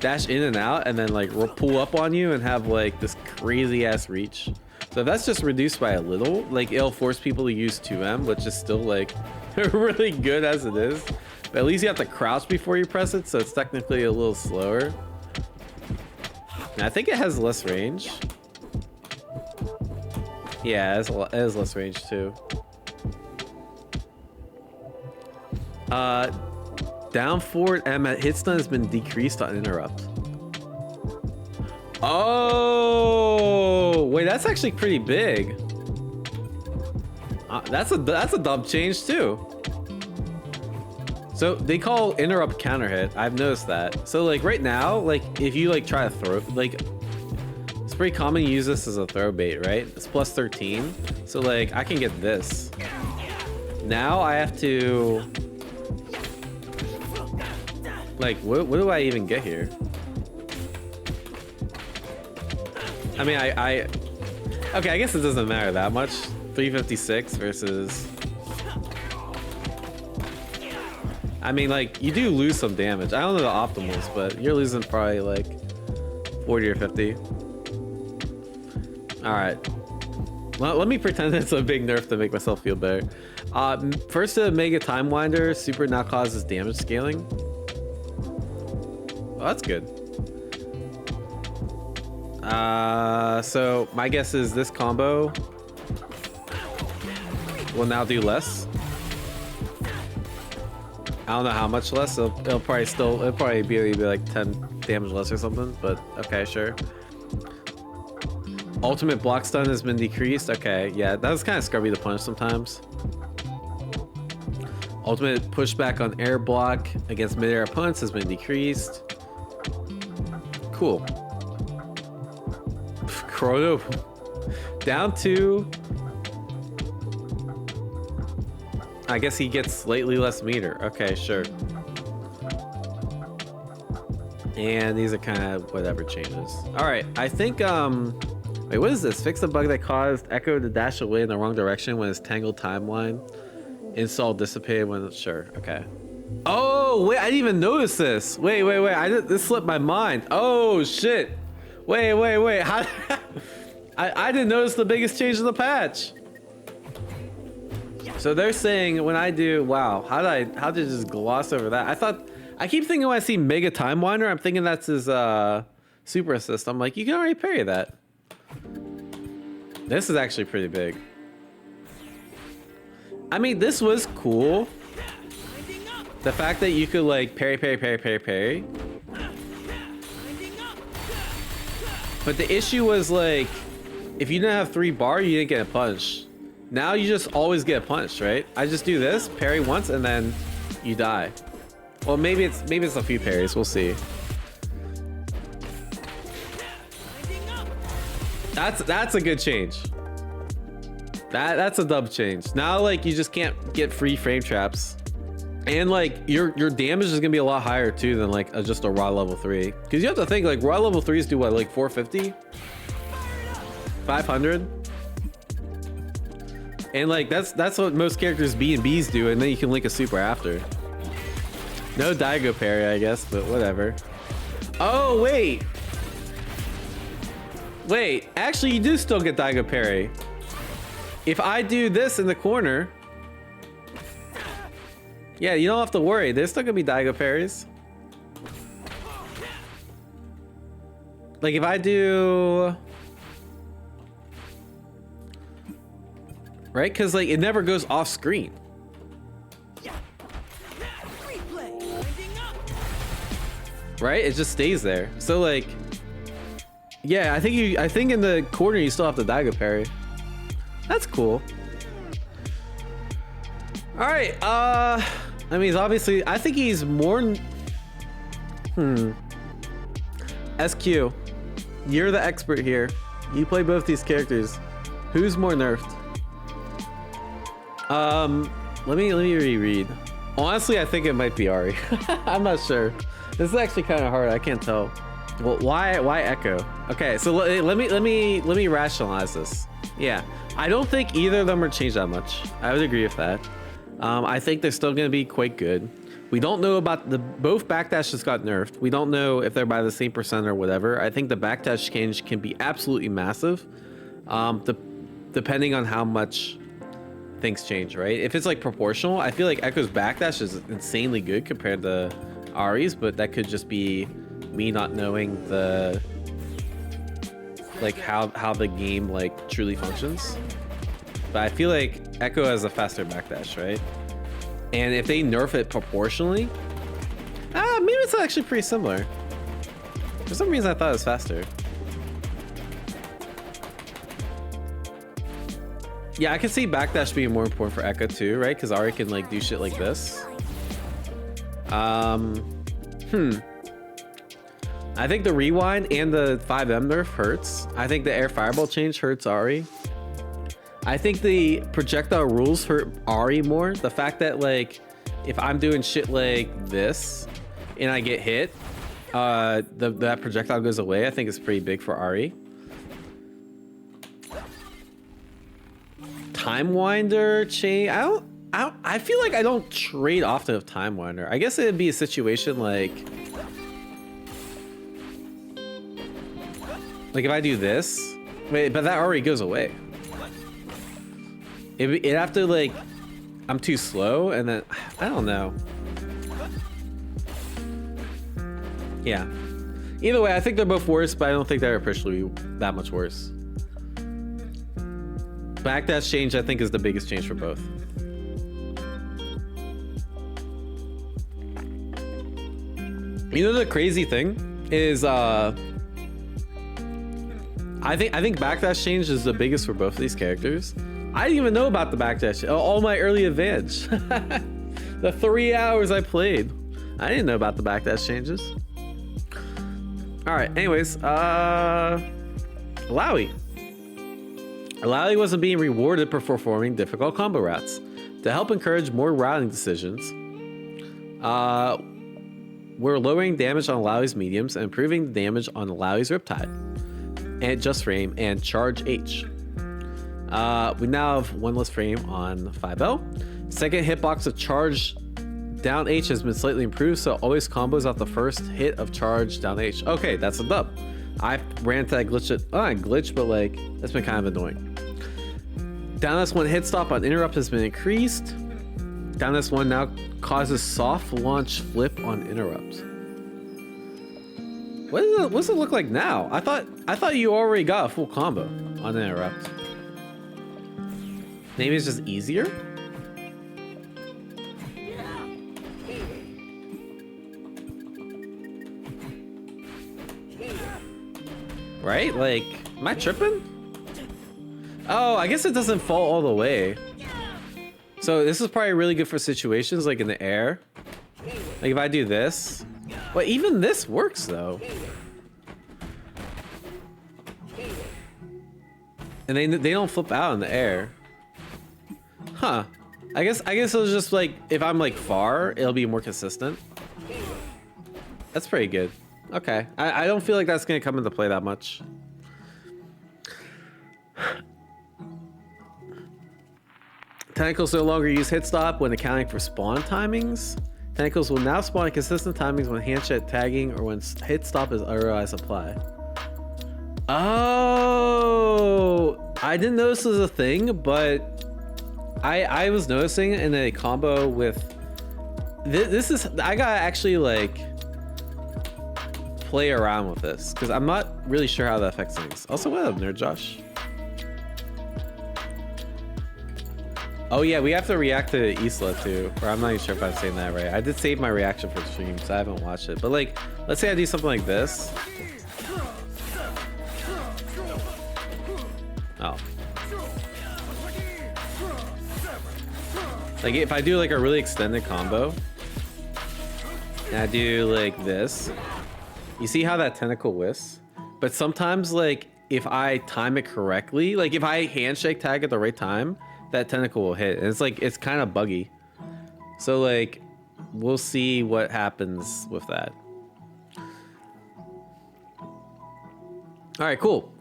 Speaker 1: dash in and out and then like pull up on you and have like this crazy ass reach. So if that's just reduced by a little, like it'll force people to use 2M, which is still like really good as it is. But at least you have to crouch before you press it, so it's technically a little slower. And I think it has less range. Yeah, it has less range too. Down forward M at hit stun has been decreased on interrupt. Oh, wait, that's actually pretty big. That's a dumb change too. So they call interrupt counter hit. I've noticed that. So like right now, like if you like try to throw, like it's pretty common to use this as a throw bait, right? It's plus 13. So like I can get this. Now I have to, like, what do I even get here? I mean, okay, I guess it doesn't matter that much. 356 versus, I mean, like, you do lose some damage. I don't know the optimals, but you're losing probably like 40 or 50. All right. Let me pretend it's a big nerf to make myself feel better. First, the Mega Time Winder super now causes damage scaling. Oh, that's good. So my guess is this combo will now do less. I don't know how much less. It'll probably be like 10 damage less or something, but okay, sure. Ultimate block stun has been decreased. Okay, yeah, that was kind of scrubby to punish sometimes. Ultimate pushback on air block against mid-air opponents has been decreased. Cool. Chrono down to, I guess he gets slightly less meter. Okay, sure. And these are kind of whatever changes. All right, I think wait, what is this? Fix the bug that caused Ekko to dash away in the wrong direction when his tangled timeline install dissipated when it's sure. Okay. Oh wait, I didn't even notice this. Wait. This slipped my mind. Oh shit. Wait. How? I didn't notice the biggest change in the patch. So they're saying when I do, wow, how did I just gloss over that? I keep thinking when I see Mega Time Winder, I'm thinking that's his super assist. I'm like, you can already parry that. This is actually pretty big. I mean, this was cool. The fact that you could like parry. But the issue was like, if you didn't have 3 bar, you didn't get a punch. Now you just always get a punch, right? I just do this, parry once, and then you die. Well, maybe it's a few parries. We'll see. That's a good change. That's a dub change. Now like you just can't get free frame traps. And like your damage is gonna be a lot higher too than like just a raw level 3. Because you have to think like raw level 3s do what, like 450? 500? And like that's what most characters B and Bs do, and then you can link a super after. No Daigo parry, I guess, but whatever. Oh wait. Actually you do still get Daigo parry. If I do this in the corner, yeah, you don't have to worry. There's still gonna be Daigo parries. Like if I do, right? Because like it never goes off screen. Right? It just stays there. So like, yeah, I think in the corner you still have the Daigo parry. That's cool. All right. I mean, he's obviously, I think he's more. SQ, you're the expert here. You play both these characters. Who's more nerfed? Let me reread. Honestly, I think it might be Ahri. I'm not sure. This is actually kind of hard. I can't tell. Well, why Ekko? Okay, so let me rationalize this. Yeah, I don't think either of them are changed that much. I would agree with that. I think they're still going to be quite good. We don't know about both backdash just got nerfed. We don't know if they're by the same percent or whatever. I think the backdash change can be absolutely massive, depending on how much things change, right? If it's like proportional, I feel like Ekko's backdash is insanely good compared to Ahri's, but that could just be me not knowing the like how the game like truly functions. But I feel like Ekko has a faster backdash, right? And if they nerf it proportionally, maybe it's actually pretty similar. For some reason, I thought it was faster. Yeah, I can see backdash being more important for Ekko too, right? Because Ahri can like do shit like this. I think the rewind and the 5M nerf hurts. I think the air fireball change hurts Ahri. I think the projectile rules hurt Ahri more. The fact that like if I'm doing shit like this and I get hit, that projectile goes away. I think it's pretty big for Ahri. Time Winder chain. I feel like I don't trade often of Time Winder. I guess it'd be a situation like if I do this, wait, but that already goes away. It'd have to like, I'm too slow, and then I don't know. Yeah. Either way, I think they're both worse, but I don't think they're officially that much worse. Backdash change, I think, is the biggest change for both. You know the crazy thing is, I think backdash change is the biggest for both of these characters. I didn't even know about the backdash. All my early advantage. The 3 hours I played. I didn't know about the backdash changes. All right, anyways, Illaoi. Illaoi wasn't being rewarded for performing difficult combo routes. To help encourage more routing decisions, we're lowering damage on Illaoi's mediums and improving the damage on Illaoi's Riptide, and Just Frame, and Charge H. We now have one less frame on 5L. Second hitbox of Charge Down H has been slightly improved, so always combos off the first hit of Charge Down H. Okay, that's a dub. I ran into that glitch. Not glitch, but like that's been kind of annoying. Down S1 hit stop on interrupt has been increased. Down S1 now causes soft launch flip on interrupt. What does it look like now? I thought you already got a full combo on interrupt. Maybe it's just easier? Right? Like, am I tripping? Oh, I guess it doesn't fall all the way. So this is probably really good for situations like in the air. Like if I do this. But even this works though. And they don't flip out in the air. Huh. I guess it'll just like, if I'm like far, it'll be more consistent. That's pretty good. Okay. I don't feel like that's gonna come into play that much. Tentacles no longer use hit stop when accounting for spawn timings. Tentacles will now spawn at consistent timings when handshake tagging or when hit stop is otherwise applied. Oh, I didn't notice this was a thing, but I was noticing in a combo with this is, I gotta actually like play around with this because I'm not really sure how that affects things. Also, what up, Nerd Josh? Oh yeah, we have to react to Isla too, or I'm not even sure if I'm saying that right. I did save my reaction for the stream, so I haven't watched it. But like, let's say I do something like this. Oh. Like if I do like a really extended combo, and I do like this, you see how that tentacle whisks? But sometimes like if I time it correctly, like if I handshake tag at the right time, that tentacle will hit, and it's like it's kind of buggy. So like we'll see what happens with that. All right, cool.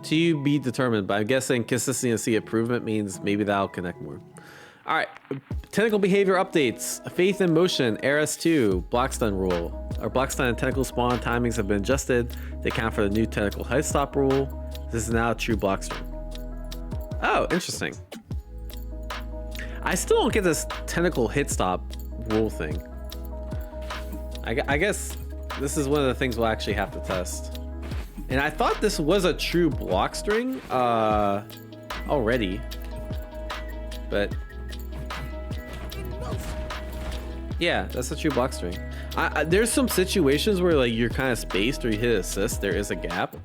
Speaker 1: To be determined, but I'm guessing consistency improvement means maybe that'll connect more. All right, tentacle behavior updates. Faith in motion, RS2, block stun rule. Our block stun and tentacle spawn timings have been adjusted to account for the new tentacle hit stop rule. This is now a true block stun. Oh, interesting. I still don't get this tentacle hit stop rule thing. I guess this is one of the things we'll actually have to test. And I thought this was a true block string already, but yeah, that's a true block string. There's some situations where like you're kind of spaced or you hit assist, there is a gap.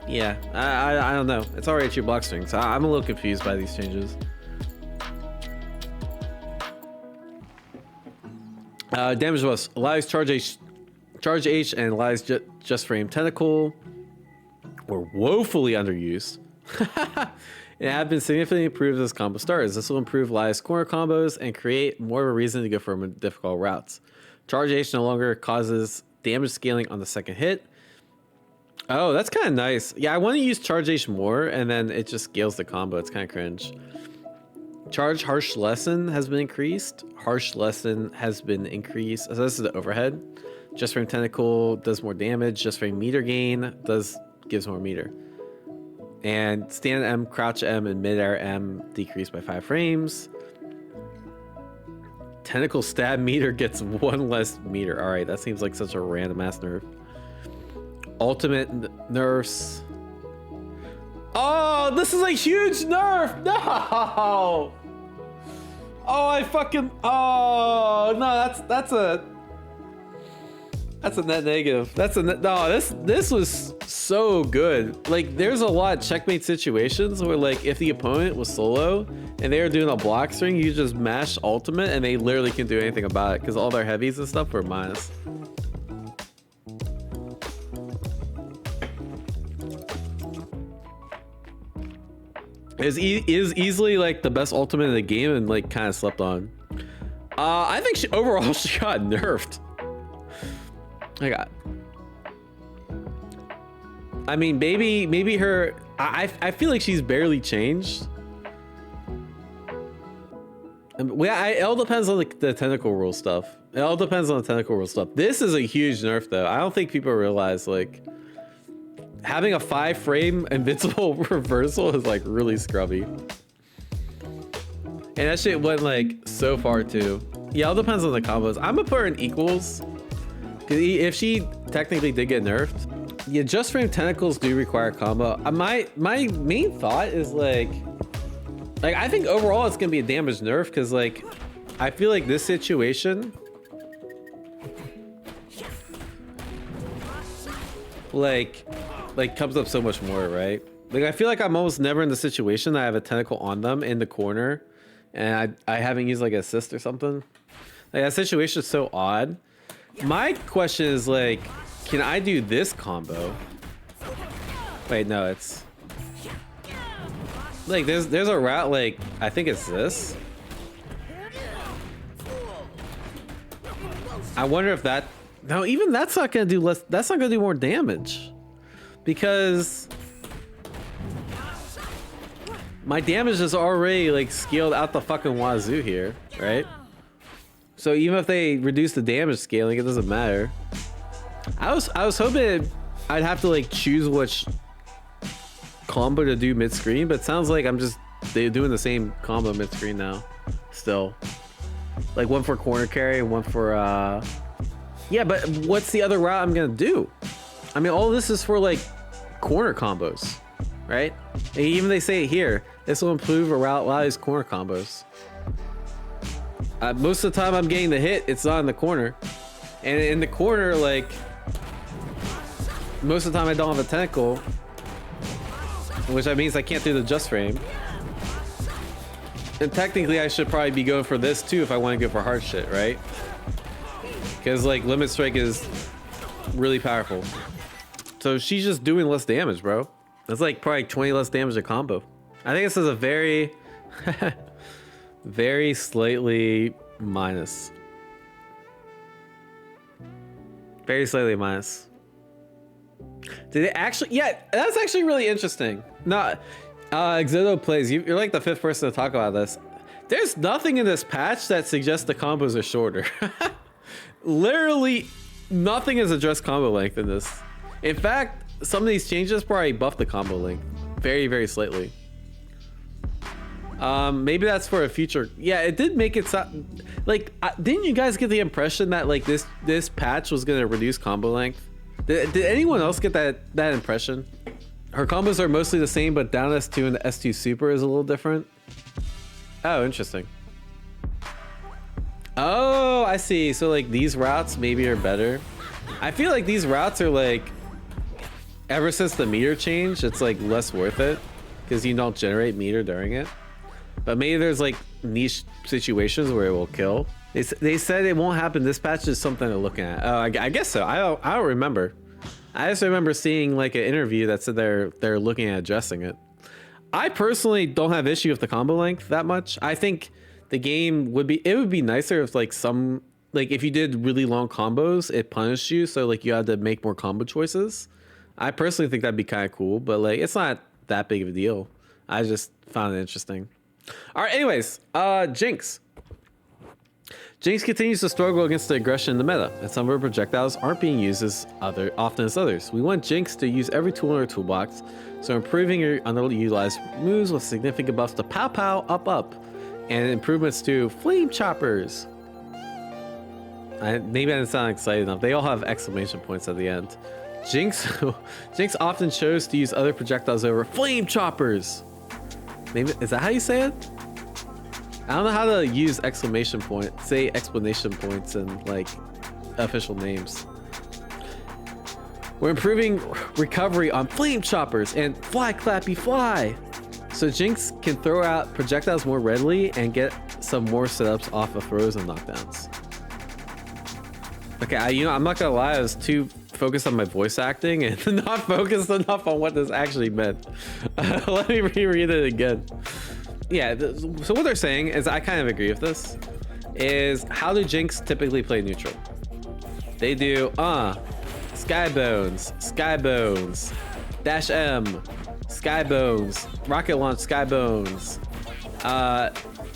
Speaker 1: Yeah, I don't know. It's already a true block string, so I'm a little confused by these changes. Damage was Illai's charge H and Illai's just frame tentacle were woefully underused. It had been significantly improved as combo starters. This will improve Illai's corner combos and create more of a reason to go for difficult routes. Charge H no longer causes damage scaling on the second hit. Oh, that's kind of nice. Yeah, I want to use Charge H more, and then it just scales the combo. It's kind of cringe. Charge Harsh Lesson has been increased. Harsh Lesson has been increased. So this is the overhead. Just frame tentacle does more damage. Just frame meter gain gives more meter. And stand M, crouch M, and midair M decreased by 5 frames. Tentacle stab meter gets 1 less meter. All right, that seems like such a random ass nerf. Ultimate nerfs. Oh, this is a huge nerf. No. Oh, I fucking. Oh no, that's a net negative. No, this was so good. Like, there's a lot of checkmate situations where, like, if the opponent was solo and they were doing a block string, you just mash ultimate and they literally can't do anything about it because all their heavies and stuff were minus. Is easily like the best ultimate in the game and like kind of slept on. I think overall she got nerfed. I mean, maybe her. I feel like she's barely changed. It all depends on the tentacle rule stuff. It all depends on the tentacle rule stuff. This is a huge nerf though. I don't think people realize like having a 5 frame invincible reversal is like really scrubby. And that shit went like so far too. Yeah, it all depends on the combos. I'm gonna put her in equals. Cause if she technically did get nerfed, yeah, just frame tentacles do require combo. My main thought is like I think overall it's gonna be a damage nerf because like I feel like this situation like comes up so much more, right? Like I feel like I'm almost never in the situation that I have a tentacle on them in the corner and I haven't used like assist or something. Like that situation is so odd. My question is like, can I do this combo? Wait, no, it's like there's a route like I think it's this. I wonder if that no, even that's not gonna do less. That's not gonna do more damage because my damage is already like scaled out the fucking wazoo here, right? So even if they reduce the damage scaling, it doesn't matter. I was hoping I'd have to like choose which combo to do mid screen, but it sounds like they're doing the same combo mid screen now. Still, like one for corner carry and one for yeah. But what's the other route I'm gonna do? I mean, all this is for like corner combos, right? And even they say it here, this will improve a lot of these corner combos. Most of the time I'm getting the hit, it's not in the corner. And in the corner, like, most of the time I don't have a tentacle, which that means I can't do the just frame. And technically I should probably be going for this too if I want to go for hard shit, right? Because like limit strike is really powerful. So she's just doing less damage, bro. That's like probably 20 less damage a combo. I think this is a very very slightly minus. Very slightly minus. Did it actually? Yeah, that's actually really interesting. No, Exodo plays. You're like the 5th person to talk about this. There's nothing in this patch that suggests the combos are shorter. Literally nothing has addressed combo length in this. In fact, some of these changes probably buff the combo length very, very slightly. Maybe that's for a future. Yeah, it did make it sound like didn't you guys get the impression that like this patch was gonna reduce combo length? Did anyone else get that impression? Her combos are mostly the same, but down S2 and the S2 super is a little different. Oh, interesting. Oh, I see. So like these routes maybe are better. I feel like these routes are like, ever since the meter change, it's like less worth it because you don't generate meter during it. But maybe there's like niche situations where it will kill. They said it won't happen. This patch is something to look at. Oh, I guess so. I don't remember. I just remember seeing like an interview that said they're looking at addressing it. I personally don't have issue with the combo length that much. I think the game would be nicer if like if you did really long combos, it punished you, so like you had to make more combo choices. I personally think that'd be kind of cool, but like it's not that big of a deal. I just found it interesting. All right, anyways, Jinx. Jinx continues to struggle against the aggression in the meta, and some of her projectiles aren't being used as often as others. We want Jinx to use every tool in her toolbox, so improving her underutilized moves with significant buffs to pow pow up up, and improvements to flame choppers. Maybe I didn't sound excited enough. They all have exclamation points at the end. Jinx often chose to use other projectiles over flame choppers. Maybe, is that how you say it? I don't know how to use exclamation points and like official names. We're improving recovery on flame choppers and fly clappy fly, so Jinx can throw out projectiles more readily and get some more setups off of throws and knockdowns. Okay, I'm not gonna lie, I was too focused on my voice acting and not focused enough on what this actually meant. Let me reread it again. Yeah, so what they're saying is, I kind of agree with this, is how do Jinx typically play neutral? They do, Skybones, Dash M, Skybones, Rocket Launch Skybones.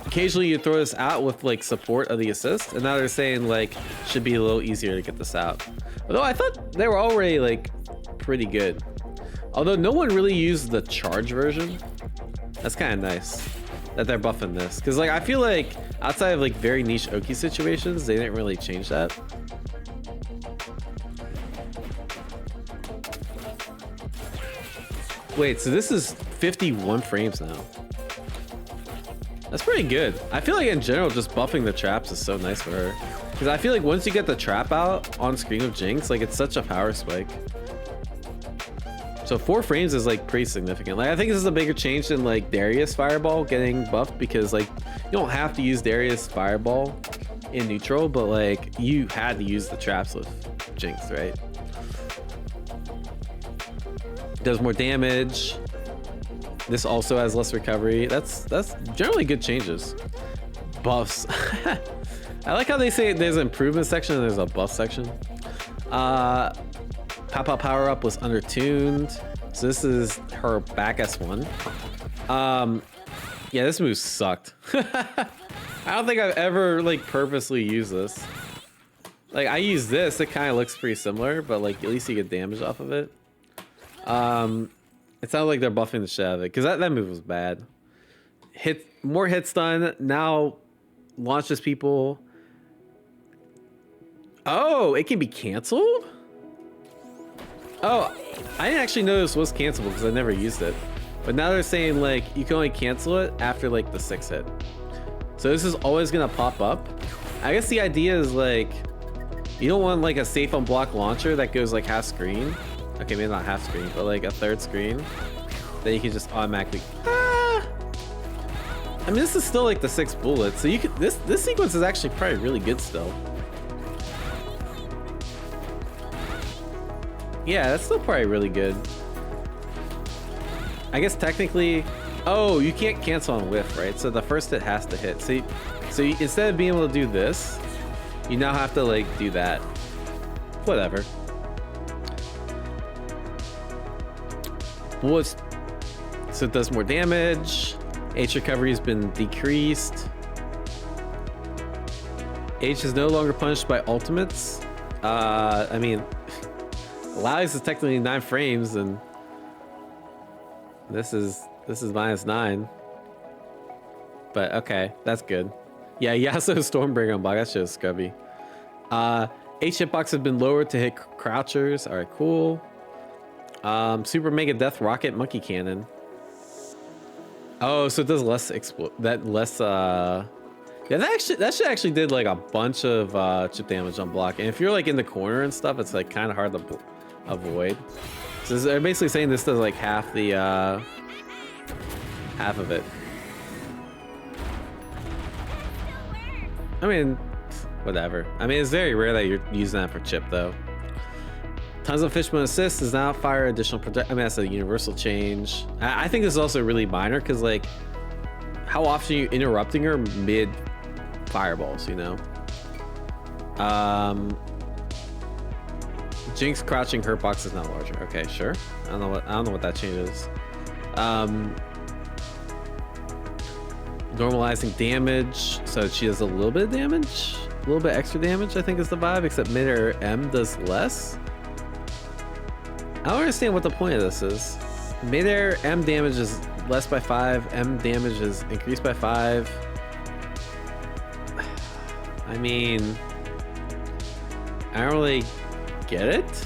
Speaker 1: Occasionally you throw this out with like support of the assist, and now they're saying like should be a little easier to get this out. Although I thought they were already like pretty good. Although no one really used the charge version. That's kind of nice that they're buffing this, because like I feel like outside of like very niche Oki situations, they didn't really change that. Wait, so this is 51 frames now. That's pretty good. I feel like in general, just buffing the traps is so nice for her. Because I feel like once you get the trap out on screen of Jinx, like it's such a power spike. So 4 frames is like pretty significant. Like I think this is a bigger change than like Darius Fireball getting buffed, because like you don't have to use Darius Fireball in neutral, but like you had to use the traps with Jinx, right? Does more damage. This also has less recovery. That's generally good changes. Buffs. I like how they say there's an improvement section and there's a buff section. Pow Pow power up was undertuned, so this is her back S1. Yeah, this move sucked. I don't think I've ever like purposely used this. Like I use this, it kind of looks pretty similar, but like at least you get damage off of it. It sounds like they're buffing the shit out of it, because that move was bad. More hit stun, now launches people. Oh, it can be canceled? Oh, I didn't actually know this was cancelable because I never used it. But now they're saying like you can only cancel it after like the 6th hit. So this is always gonna pop up. I guess the idea is like you don't want like a safe on block launcher that goes like half screen. Okay, maybe not half screen, but like a 3rd screen that you can just automatically. I mean, this is still like the 6 bullets, so you could this sequence is actually probably really good still. Yeah, that's still probably really good. I guess technically, oh, you can't cancel on whiff, right? So the first hit has to hit. So instead of being able to do this, you now have to like do that. Whatever. Bullets, so it does more damage. H recovery has been decreased. H is no longer punished by ultimates. I mean, Illaoi is technically 9 frames, and this is -9. But okay, that's good. Yeah, Yasuo Stormbringer on block. That shit is scrubby. H hitbox has been lowered to hit crouchers. All right, cool. Super Mega Death Rocket Monkey Cannon. Oh, so it does less yeah, that shit actually did like a bunch of chip damage on block. And if you're like in the corner and stuff, it's like kind of hard to avoid. So they're basically saying this does like half of it. I mean, whatever. I mean, it's very rare that you're using that for chip though. Tons of Fishbone Assist does not fire additional project. I mean, that's a universal change. I think this is also really minor because like, how often are you interrupting her mid fireballs, you know? Jinx crouching hurt box is not larger. Okay, sure. I don't know what that changes. Normalizing damage, so she does a little bit of damage, a little bit extra damage, I think is the vibe, except mid-air M does less. I don't understand what the point of this is. Mid-air M damage is less by 5, M damage is increased by 5. I mean, I don't really get it.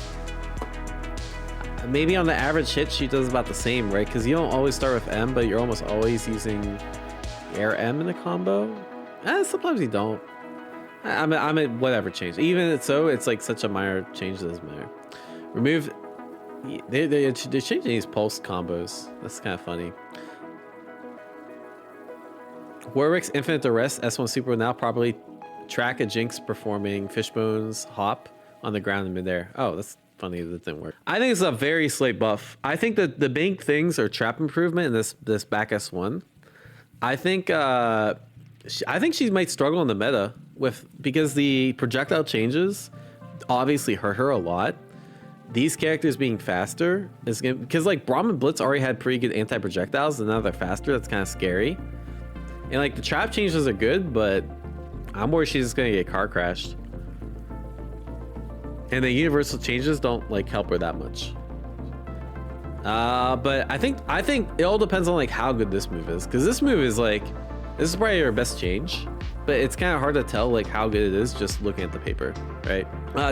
Speaker 1: Maybe on the average hit she does about the same, right? Because you don't always start with M, but you're almost always using air M in the combo. Sometimes you don't. I mean, whatever change. Even so, it's like such a minor change that doesn't matter. Remove. They're changing these pulse combos. That's kind of funny. Warwick's Infinite Arrest S1 Super will now probably track a Jinx performing Fishbone's hop on the ground in midair. Oh, that's funny that didn't work. I think it's a very slight buff. I think that the big things are trap improvement in this back S1. I think she might struggle in the meta because the projectile changes obviously hurt her a lot. These characters being faster is gonna, because like Braum and Blitz already had pretty good anti-projectiles and now they're faster. That's kind of scary. And like the trap changes are good, but I'm worried she's just gonna get car crashed. And the universal changes don't like help her that much. But I think it all depends on like how good this move is, because this move is like, this is probably her best change, but it's kind of hard to tell like how good it is just looking at the paper, right?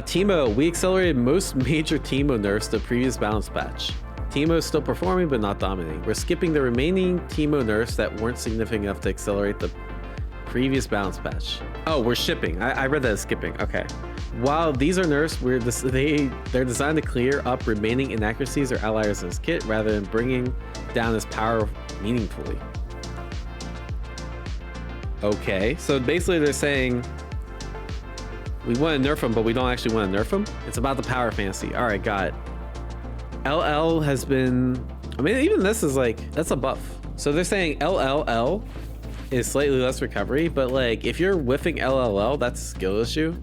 Speaker 1: Teemo, we accelerated most major Teemo nerfs to previous balance patch. Teemo is still performing but not dominating. We're skipping the remaining Teemo nerfs that weren't significant enough to accelerate the previous balance patch. Oh, we're shipping. I read that as skipping. Okay. While these are nerfs, they're designed to clear up remaining inaccuracies or outliers in his kit rather than bringing down his power meaningfully. Okay, so basically they're saying we want to nerf him, but we don't actually want to nerf him. It's about the power fantasy. All right, got it. LL has been, I mean, even this is like, that's a buff. So they're saying LLL is slightly less recovery, but like if you're whiffing LLL, that's a skill issue.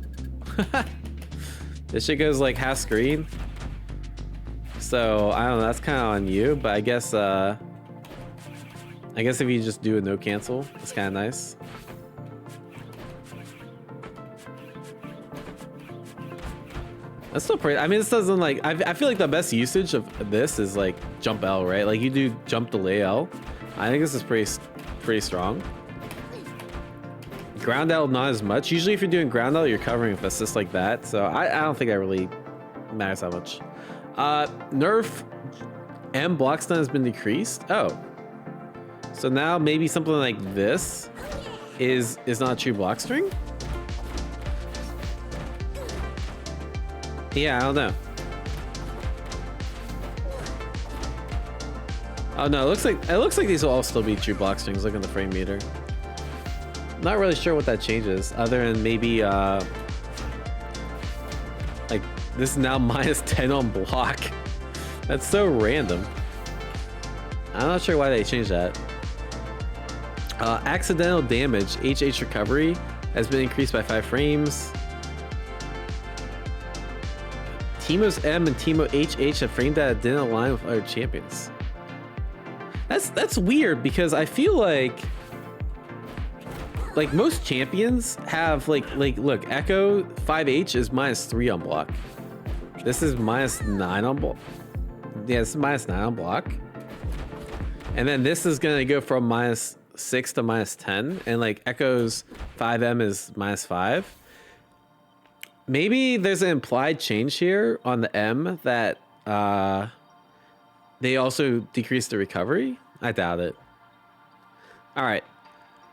Speaker 1: This shit goes like half screen. So I don't know, that's kind of on you, but I guess if you just do a no cancel, it's kind of nice. That's still pretty. I mean, this doesn't like. I feel like the best usage of this is like jump L, right? Like you do jump delay L. I think this is pretty strong. Ground L not as much. Usually, if you're doing ground L, you're covering with assists like that. So I don't think that really matters that much. Nerf M block stun has been decreased. Oh, so now maybe something like this is not a true block string. Yeah, I don't know. Oh no, it looks like these will all still be true block strings. Look at the frame meter. Not really sure what that changes, other than maybe like this is now minus 10 on block. That's so random. I'm not sure why they changed that. Accidental damage, HH recovery has been increased by 5 frames. Teemo's M and Teemo HH have frame that didn't align with other champions. That's weird because I feel like most champions have like look, Ekko 5H is minus 3 on block. This is minus 9 on block. Yeah, this is minus 9 on block. And then this is gonna go from minus -6 to -10, and like Ekko's 5M is -5. Maybe there's an implied change here on the M that they also decrease the recovery. I doubt it. All right.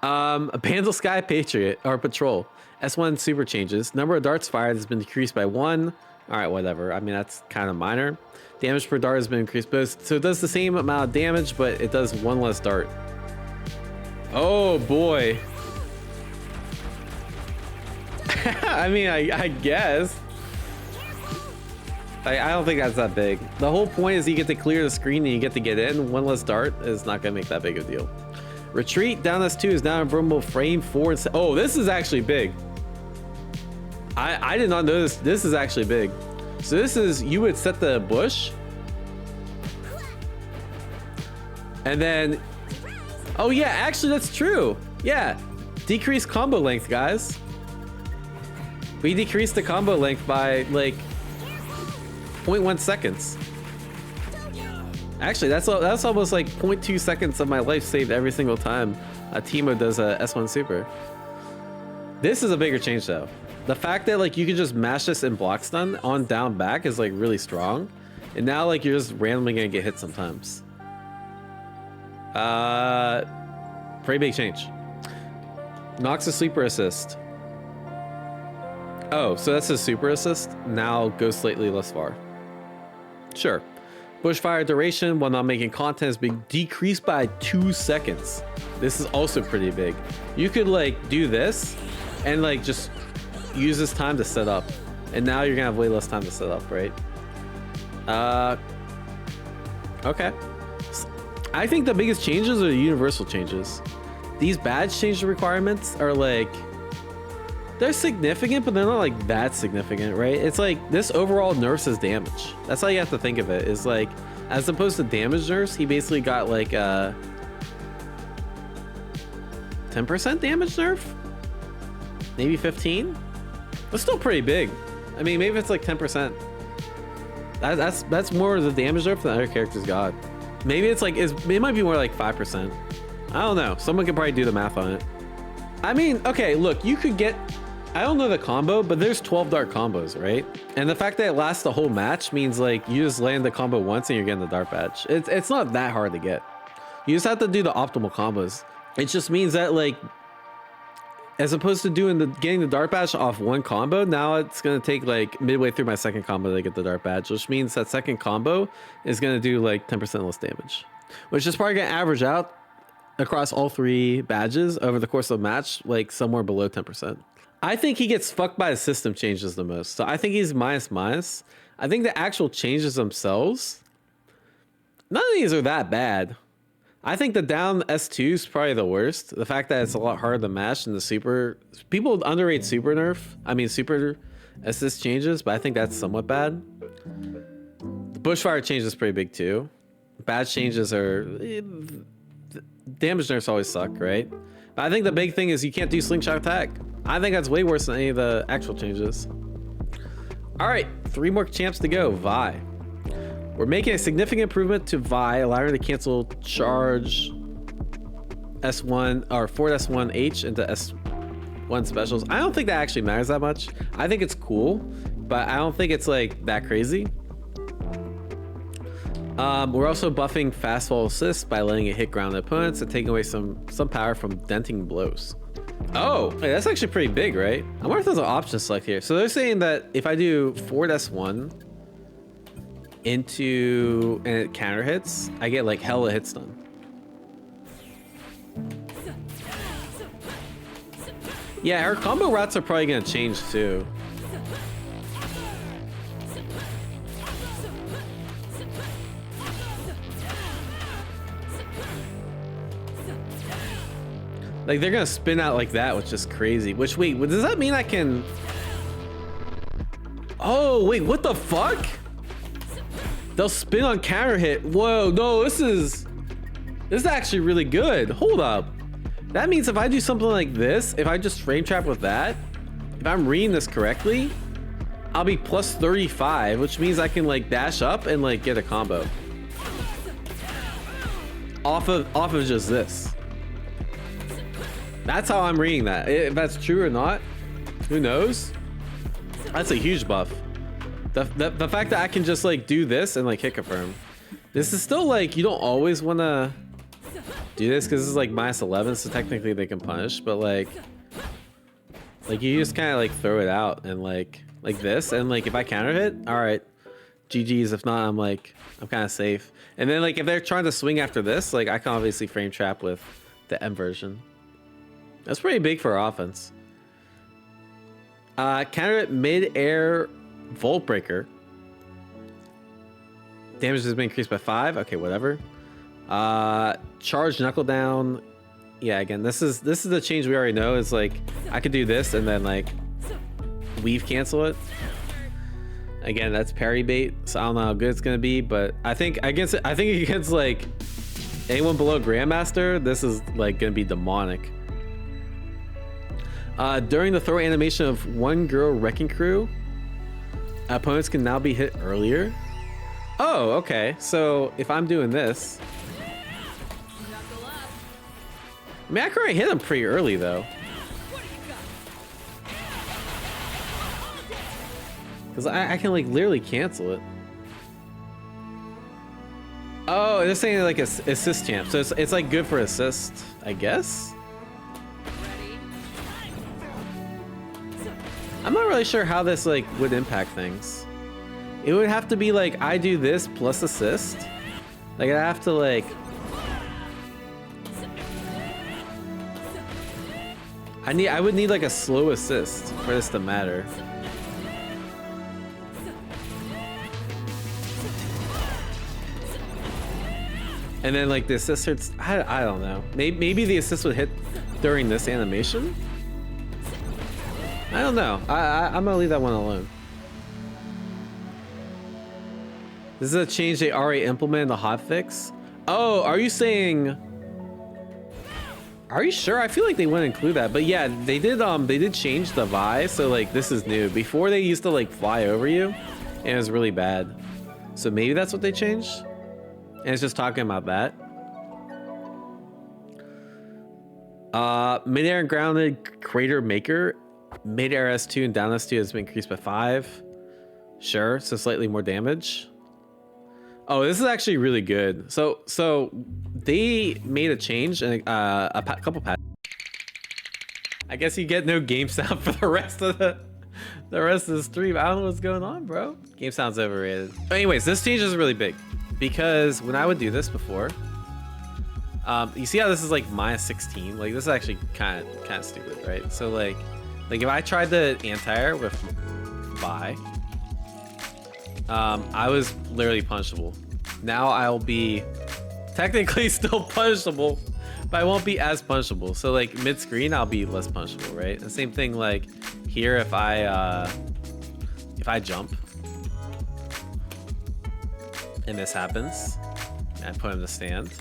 Speaker 1: Bandle Sky Patriot or Patrol. S1 super changes. Number of darts fired has been decreased by 1. All right, whatever. I mean, that's kind of minor. Damage per dart has been increased, so it does the same amount of damage, but it does 1 less dart. Oh boy. I mean, I guess. I don't think that's that big. The whole point is you get to clear the screen and you get to get in. 1 less dart is not going to make that big of a deal. Retreat down S2 is now invulnerable frame 4 and oh, this is actually big. I did not know this. This is actually big. So this is, you would set the bush. And then, oh yeah, actually that's true. Yeah, decrease combo length, guys. We decreased the combo length by like 0.1 seconds. Actually, that's almost like 0.2 seconds of my life saved every single time a Teemo does a S1 super. This is a bigger change though. The fact that like you can just mash this in block stun on down back is like really strong. And now like you're just randomly gonna get hit sometimes. Pretty big change. Nox's sleeper assist. Oh, so that's his super assist. Now go slightly less far. Sure. Bushfire duration while not making content has been decreased by 2 seconds. This is also pretty big. You could like do this and like just use this time to set up. And now you're gonna have way less time to set up, right? Okay. I think the biggest changes are the universal changes. These badge change requirements are like, they're significant, but they're not like that significant, right? It's like this overall nerfs his damage. That's how you have to think of it. Is like, as opposed to damage nerfs, he basically got like a 10% damage nerf, maybe 15, but still pretty big. I mean, maybe it's like 10%. That's more of the damage nerf than other characters got. Maybe it's like, it might be more like 5%. I don't know. Someone could probably do the math on it. I mean, okay, look, you could get, I don't know the combo, but there's 12 dart combos, right? And the fact that it lasts the whole match means like you just land the combo once and you're getting the dart badge. It's not that hard to get. You just have to do the optimal combos. It just means that like, as opposed to getting the dart badge off one combo, now it's gonna take like midway through my second combo to get the dart badge, which means that second combo is gonna do like 10% less damage, which is probably gonna average out across all 3 badges over the course of the match, like somewhere below 10%. I think he gets fucked by the system changes the most. So I think he's minus. I think the actual changes themselves, none of these are that bad. I think the down S2 is probably the worst. The fact that it's a lot harder to mash and the super, people underrate super nerf. I mean, super assist changes, but I think that's somewhat bad. The bushfire change is pretty big too. Badge changes are, damage nerfs always suck, right? But I think the big thing is you can't do slingshot attack. I think that's way worse than any of the actual changes. All right, 3 more champs to go. Vi. We're making a significant improvement to Vi, allowing her to cancel charge S1 or forward S1H into S1 specials. I don't think that actually matters that much. I think it's cool, but I don't think it's like that crazy. We're also buffing fast fall assist by letting it hit grounded opponents and taking away some power from denting blows. Oh, hey, that's actually pretty big, right? I wonder if there's an option select here. So they're saying that if I do forward S1 into and it counter hits, I get like hella hit stun. Yeah, her combo routes are probably gonna change too. Like they're gonna spin out like that, which is crazy. Which, wait, does that mean I can? Oh wait, what the fuck? They'll spin on counter hit. Whoa, no, this is actually really good. Hold up. That means if I do something like this, if I just frame trap with that, if I'm reading this correctly, I'll be plus 35, which means I can like dash up and like get a combo off of just this. That's how I'm reading that. If that's true or not, who knows? That's a huge buff. The fact that I can just like do this and like hit confirm. This is still like, you don't always want to do this because this is like -11, so technically they can punish, but like you just kind of like throw it out and like this, and like if I counter hit, all right, GG's. If not, I'm kind of safe. And then like if they're trying to swing after this, like I can obviously frame trap with the M version. That's pretty big for offense. Counter it mid-air Volt Breaker. Damage has been increased by 5. Okay, whatever. Charge Knuckle Down. Yeah, again, this is the change we already know. Is like I could do this and then like weave cancel it. Again, that's parry bait, so I don't know how good it's gonna be, but I think against like anyone below Grandmaster, this is like gonna be demonic. During the throw animation of One Girl Wrecking Crew, opponents can now be hit earlier. Oh, okay. So if I'm doing this, I mean, I can already hit him pretty early though, because I can like literally cancel it. Oh, they're saying like assist champ, so it's like good for assist, I guess. I'm not really sure how this like would impact things. It would have to be like I do this plus assist. Like I have to like I would need like a slow assist for this to matter. And then like the assist hits, I don't know. Maybe the assist would hit during this animation. I don't know. I'm gonna leave that one alone. This is a change they already implemented in the hotfix. Oh, are you saying? Are you sure? I feel like they wouldn't include that, but yeah, they did change the Vi, so like this is new. Before they used to like fly over you, and it was really bad. So maybe that's what they changed, and it's just talking about that. Mid-air and grounded Crater Maker. Mid-air S2 and down S2 has been increased by 5. Sure, so slightly more damage. Oh, this is actually really good. So they made a change and a couple patches. I guess you get no game sound for the rest of the stream. I don't know what's going on, bro. Game sound's overrated. Anyways, this change is really big because when I would do this before, you see how this is like -16? Like this is actually kind of stupid, right? So like if I tried the anti-air with Vi, I was literally punishable. Now I'll be technically still punishable, but I won't be as punishable. So like mid-screen, I'll be less punishable, right? The same thing like here, if I jump and this happens, and I put him to stand,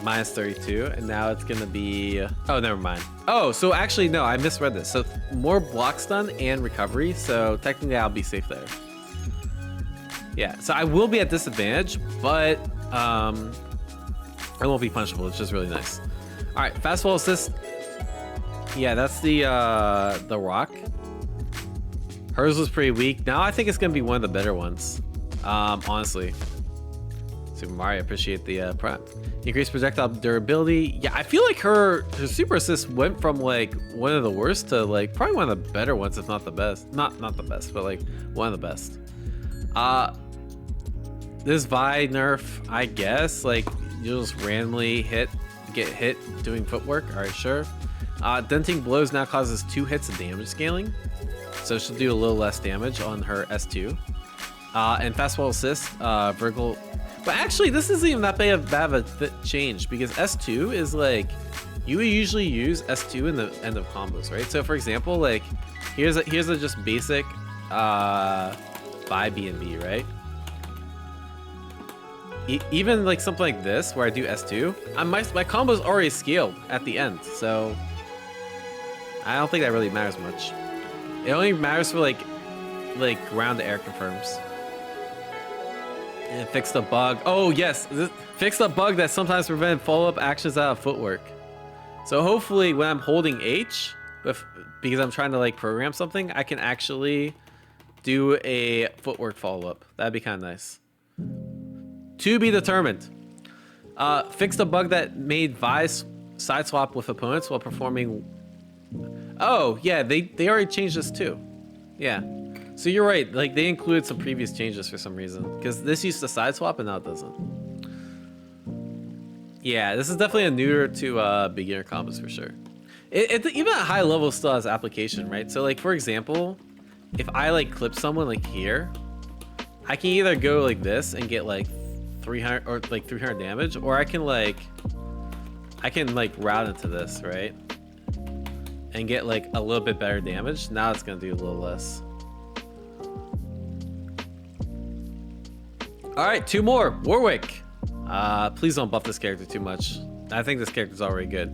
Speaker 1: -32, and now it's gonna be, oh, never mind. Oh, so actually no, I misread this. So more block stun and recovery, so technically I'll be safe there. Yeah, so I will be at disadvantage, but I won't be punishable. It's just really nice. All right, fast fall assist. Yeah, that's the rock. Hers was pretty weak. Now I think it's gonna be one of the better ones, honestly. Super Mario, appreciate the prep. Increased projectile durability. Yeah, I feel like her super assist went from like one of the worst to like probably one of the better ones, if not the best. Not the best, but like one of the best. This Vi nerf, I guess, like you'll just randomly get hit doing footwork. All right, sure. Denting blows now causes 2 hits of damage scaling, so she'll do a little less damage on her S2. And fastball assist, vertical. But actually, this isn't even that bad of a change because S2 is like, you would usually use S2 in the end of combos, right? So for example, like here's a just basic Vi B&B, right? Even like something like this where I do S2, my combo's already scaled at the end, so I don't think that really matters much. It only matters for like ground to air confirms. And fix the bug. Oh yes, fix the bug that sometimes prevent follow-up actions out of footwork. So hopefully when I'm holding H, because I'm trying to like program something, I can actually do a footwork follow-up. That'd be kind of nice. To be determined. Fix the bug that made Vi's side swap with opponents while performing. Oh yeah, they already changed this too. Yeah. So you're right, like they included some previous changes for some reason. Because this used to side swap and now it doesn't. Yeah, this is definitely a newer to beginner combos for sure. Even at high level still has application, right? So like for example, if I like clip someone like here, I can either go like this and get like 300 or like 300 damage, or I can like route into this, right? And get like a little bit better damage. Now it's gonna do a little less. All right, 2 more. Warwick. Please don't buff this character too much. I think this character's already good.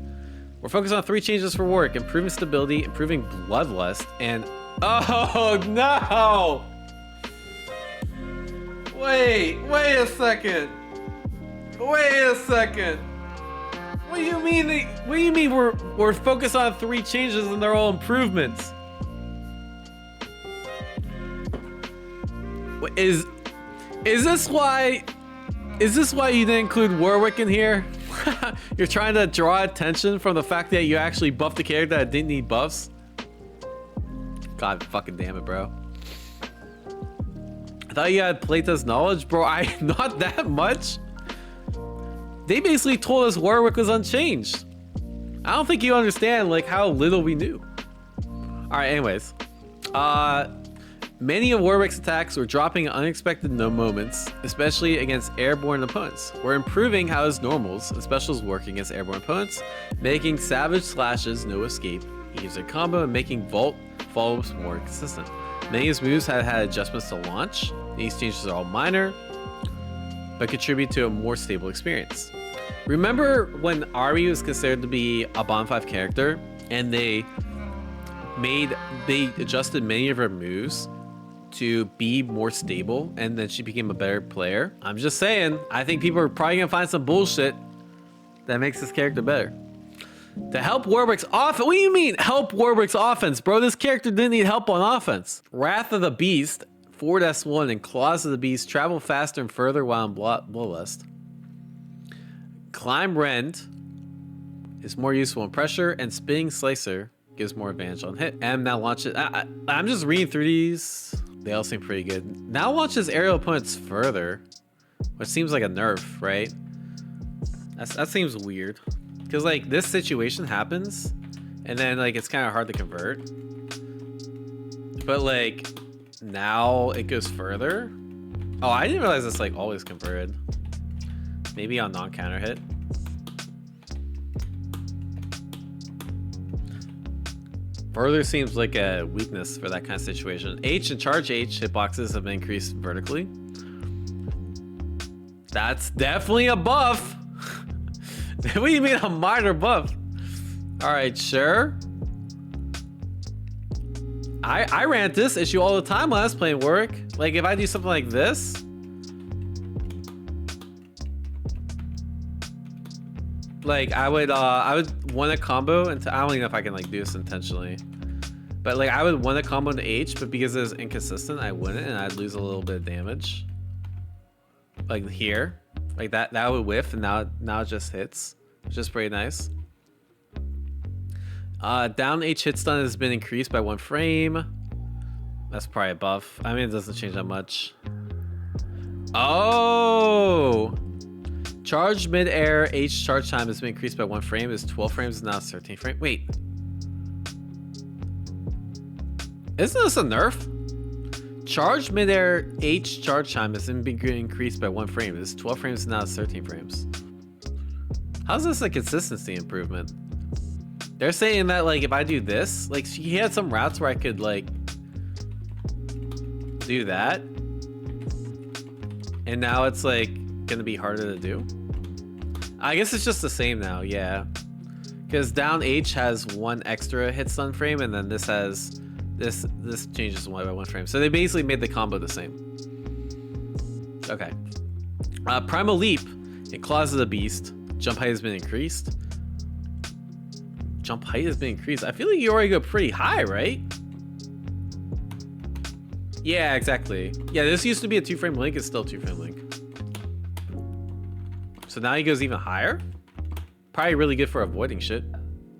Speaker 1: We're focused on 3 changes for Warwick: improving stability, improving bloodlust, and oh no! Wait a second. Wait a second. What do you mean? What do you mean we're focused on 3 changes and they're all improvements? What is this why? Is this why you didn't include Warwick in here? You're trying to draw attention from the fact that you actually buffed the character that didn't need buffs? God fucking damn it, bro. I thought you had playtest knowledge, bro. Not that much. They basically told us Warwick was unchanged. I don't think you understand like how little we knew. All right, anyways. Many of Warwick's attacks were dropping at unexpected no moments, especially against airborne opponents. We're improving how his normals and specials work against airborne opponents, making savage slashes no escape, easier combo, and making vault follow-ups more consistent. Many of his moves have had adjustments to launch. These changes are all minor, but contribute to a more stable experience. Remember when Ahri was considered to be a bottom 5 character, and they adjusted many of her moves to be more stable, and then she became a better player? I'm just saying, I think people are probably gonna find some bullshit that makes this character better. To help Warwick's offense. What do you mean help Warwick's offense, bro? This character didn't need help on offense. Wrath of the Beast, Ford S1, and Claws of the Beast travel faster and further while in Bloodlust. Climb Rend is more useful in pressure, and Spinning Slicer gives more advantage on hit. M now launches. I'm just reading through these. They all seem pretty good. Now launches aerial opponents further, which seems like a nerf, right? That seems weird. Because like this situation happens, and then like it's kind of hard to convert. But like now it goes further. Oh, I didn't realize it's like always converted. Maybe on non-counter hit. Further seems like a weakness for that kind of situation. H and charge H hitboxes have been increased vertically. That's definitely a buff. What do you mean a minor buff? All right, sure. I ran this issue all the time when I was playing Warwick. Like if I do something like this, like I would want a combo into, I don't even know if I can like do this intentionally, but like I would want a combo into H, but because it was inconsistent, I wouldn't, and I'd lose a little bit of damage. Like here, like that would whiff, and now it just hits. It's just pretty nice. Down H hit stun has been increased by 1 frame. That's probably a buff. I mean, it doesn't change that much. Oh! Charge mid-air H charge time has been increased by 1 frame. Is 12 frames, now it's 13 frames. Wait. Isn't this a nerf? Charge mid-air H charge time has been increased by 1 frame. It's 12 frames, now it's 13 frames. How's this a consistency improvement? They're saying that like if I do this, like he had some routes where I could like do that, and now it's like gonna be harder to do. I guess it's just the same now, yeah. Because down H has 1 extra hit stun frame, and then this has this changes by 1 frame. So they basically made the combo the same. Okay. Primal Leap. It claws of the beast. Jump height has been increased. Jump height has been increased. I feel like you already go pretty high, right? Yeah, exactly. Yeah, this used to be a 2-frame link. It's still 2-frame link. So now he goes even higher. Probably really good for avoiding shit.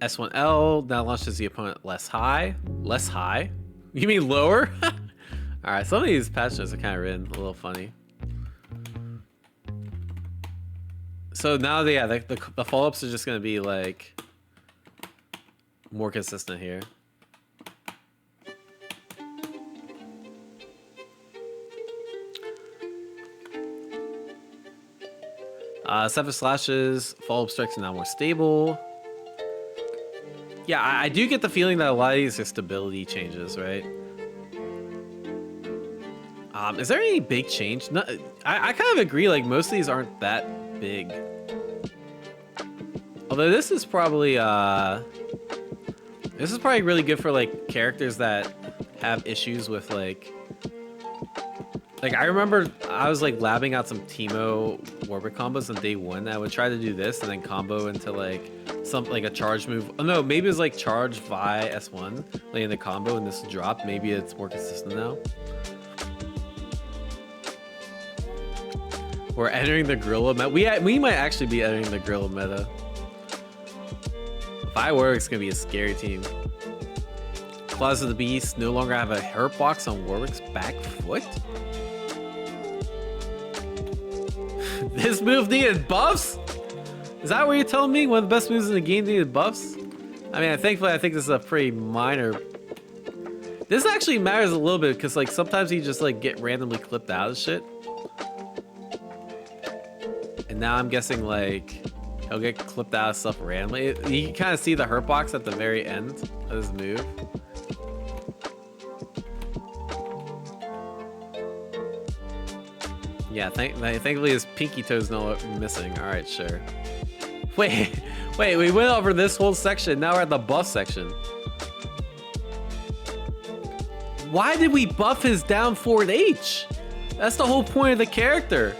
Speaker 1: S1L now launches the opponent less high. Less high? You mean lower? Alright, some of these patch notes are kind of written a little funny. So now, yeah, the follow-ups are just going to be like more consistent here. Seven slashes, follow-up strikes are now more stable. Yeah, I do get the feeling that a lot of these are stability changes, right? Is there any big change? No, I kind of agree, like most of these aren't that big. Although this is probably really good for like characters that have issues with like I remember I was like labbing out some Teemo Warwick combos on day one. I would try to do this and then combo into like a charge move. Oh no, maybe it's like charge Vi S1 like in the combo and this drop. Maybe it's more consistent now. We're entering the gorilla meta. We might actually be entering the gorilla meta. Vi Warwick's gonna be a scary team. Claws of the Beast no longer have a hurt box on Warwick's back foot. This move needed buffs? Is that what you're telling me? One of the best moves in the game needed buffs? I mean, thankfully, I think this is a pretty minor. This actually matters a little bit because, like, sometimes you just like get randomly clipped out of shit. And now I'm guessing like he'll get clipped out of stuff randomly. You can kind of see the hurt box at the very end of this move. Yeah, thankfully his pinky toe's no missing. All right, sure. Wait, we went over this whole section. Now we're at the buff section. Why did we buff his down forward H? That's the whole point of the character.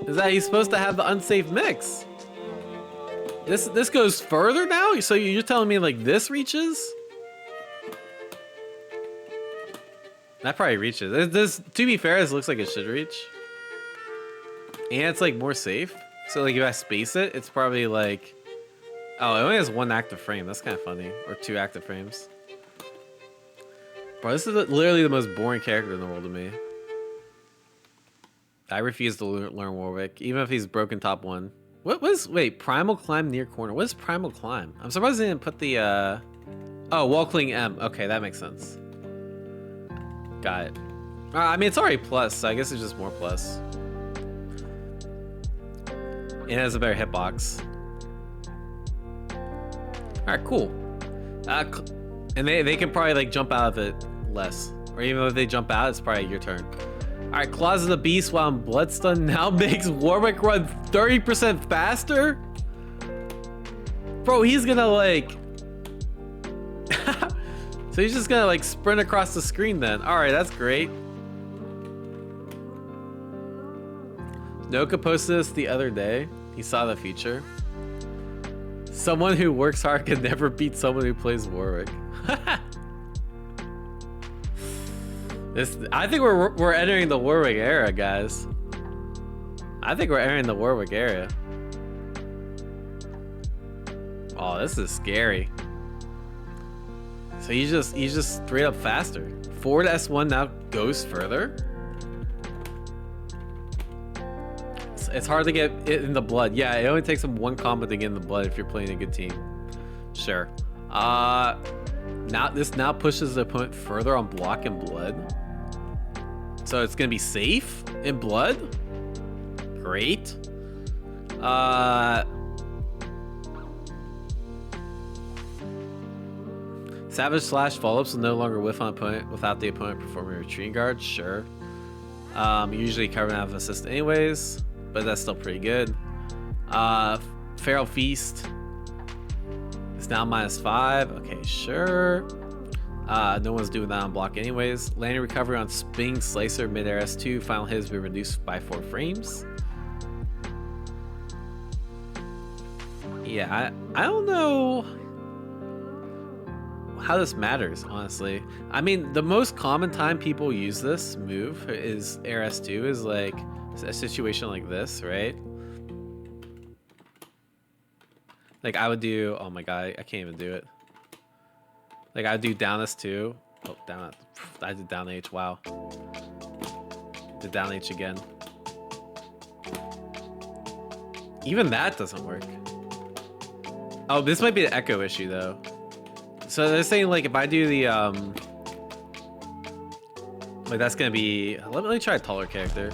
Speaker 1: Is that he's supposed to have the unsafe mix. This goes further now? So you're telling me like this reaches? That probably reaches. This, to be fair, this looks like it should reach. And it's like more safe. So like if I space it, it's probably like, oh, it only has one active frame. That's kind of funny. Or 2 active frames. Bro, this is literally the most boring character in the world to me. I refuse to learn Warwick, even if he's broken top 1. Wait, Primal Climb near corner. What is Primal Climb? I'm surprised they didn't put the, oh, Wall Cling M. Okay, that makes sense. Got it. I mean, it's already plus, so I guess it's just more plus. It has a better hitbox. Alright, cool. And they can probably like jump out of it less. Or even if they jump out, it's probably your turn. Alright, Claws of the Beast while I'm Bloodstun now makes Warwick run 30% faster? Bro, he's gonna like... So he's just gonna like sprint across the screen then. Alright, that's great. Noka posted this the other day. He saw the future. Someone who works hard can never beat someone who plays Warwick. I think we're entering the Warwick era, guys. I think we're entering the Warwick era. Oh, this is scary. So he's just straight up faster. Forward S1 now goes further. It's hard to get it in the blood. Yeah, it only takes him 1 combo to get in the blood if you're playing a good team. Sure. This now pushes the opponent further on block and blood. So it's gonna be safe in blood. Great. Savage Slash follow-ups will no longer whiff on opponent without the opponent performing a retreating guard. Sure. Usually covering out of assist anyways, but that's still pretty good. Feral Feast is now -5. Okay, sure. No one's doing that on block anyways. Landing recovery on Sping Slicer mid-air S2. Final hit has been reduced by 4 frames. Yeah, I don't know how this matters, honestly. I mean, the most common time people use this move is air S2 is like a situation like this, right? Like I would do, oh my god, I can't even do it. Like I would do down S2. Oh, down, I did down H, wow. Did down H again. Even that doesn't work. Oh, this might be an Ekko issue though. So they're saying like if I do the like that's gonna be, let me try a taller character.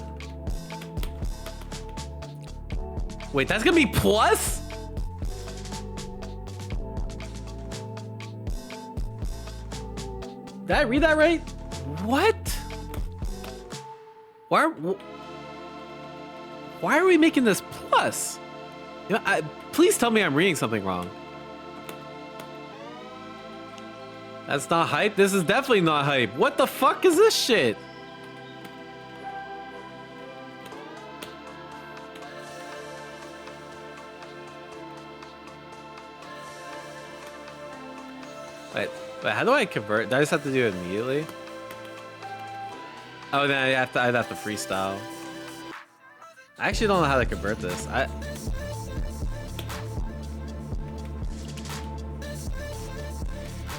Speaker 1: Wait, that's gonna be plus? Did I read that right? What? Why are we making this plus? You know, please tell me I'm reading something wrong. That's not hype. This is definitely not hype. What the fuck is this shit? Wait, how do I convert? Do I just have to do it immediately? Oh, then I'd have to freestyle. I actually don't know how to convert this.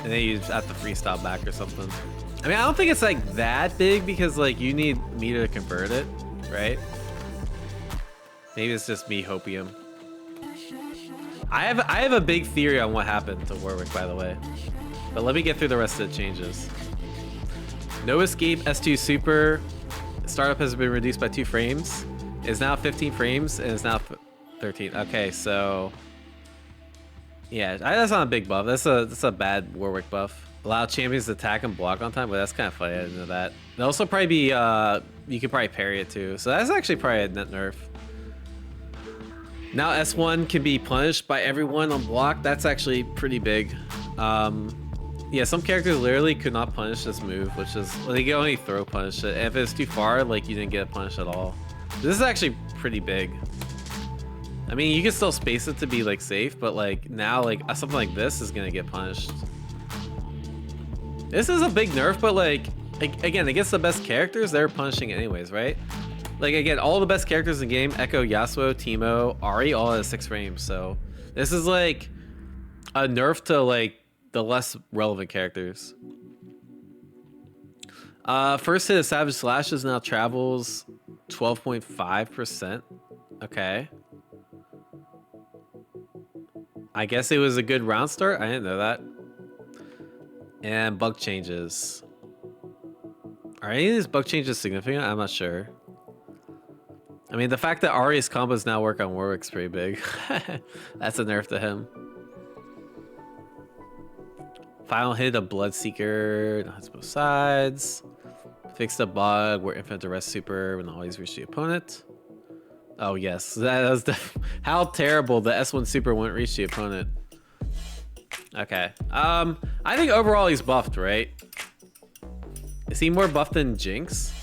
Speaker 1: And then you just have to freestyle back or something. I mean, I don't think it's like that big because like you need meter to convert it, right? Maybe it's just me hopium. I have a big theory on what happened to Warwick, by the way. But let me get through the rest of the changes. No escape S2 super. Startup has been reduced by 2 frames. It's now 15 frames and it's now 13. Okay, so yeah, that's not a big buff. That's a bad Warwick buff. Allow champions to attack and block on time, but that's kind of funny. I didn't know that. It'll also probably be you could probably parry it too. So that's actually probably a net nerf. Now S1 can be punished by everyone on block. That's actually pretty big. Yeah, some characters literally could not punish this move, which is, well, they can only throw punish it. If it's too far, like you didn't get a punish at all. This is actually pretty big. I mean, you can still space it to be like safe, but like now, like something like this is gonna get punished. This is a big nerf, but like again, against the best characters, they're punishing anyways, right? Like again, all the best characters in the game, Ekko, Yasuo, Teemo, Ahri, all at 6 frames. So this is like a nerf to like the less relevant characters. First hit of Savage Slashes now travels 12.5%. Okay. I guess it was a good round start. I didn't know that. And bug changes. Are any of these bug changes significant? I'm not sure. I mean, the fact that Ahri's combos now work on Warwick's pretty big. That's a nerf to him. Final hit of Bloodseeker. It hits both sides. Fix the bug where Infinite Arrest Super will always reach the opponent. Oh yes, that was how terrible the S1 Super wouldn't reach the opponent. Okay. I think overall he's buffed, right? Is he more buffed than Jinx?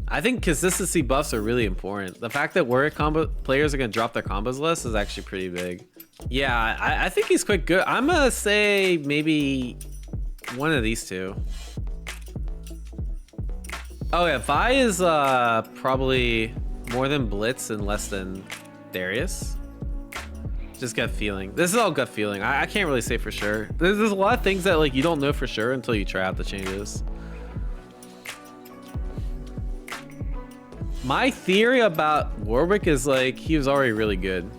Speaker 1: I think consistency buffs are really important. The fact that Warwick combo players are gonna drop their combos less is actually pretty big. Yeah, I think he's quite good. I'm gonna say maybe one of these two. Oh yeah, Vi is probably more than Blitz and less than Darius. Just gut feeling. This is all gut feeling. I can't really say for sure. There's a lot of things that like you don't know for sure until you try out the changes. My theory about Warwick is like he was already really good.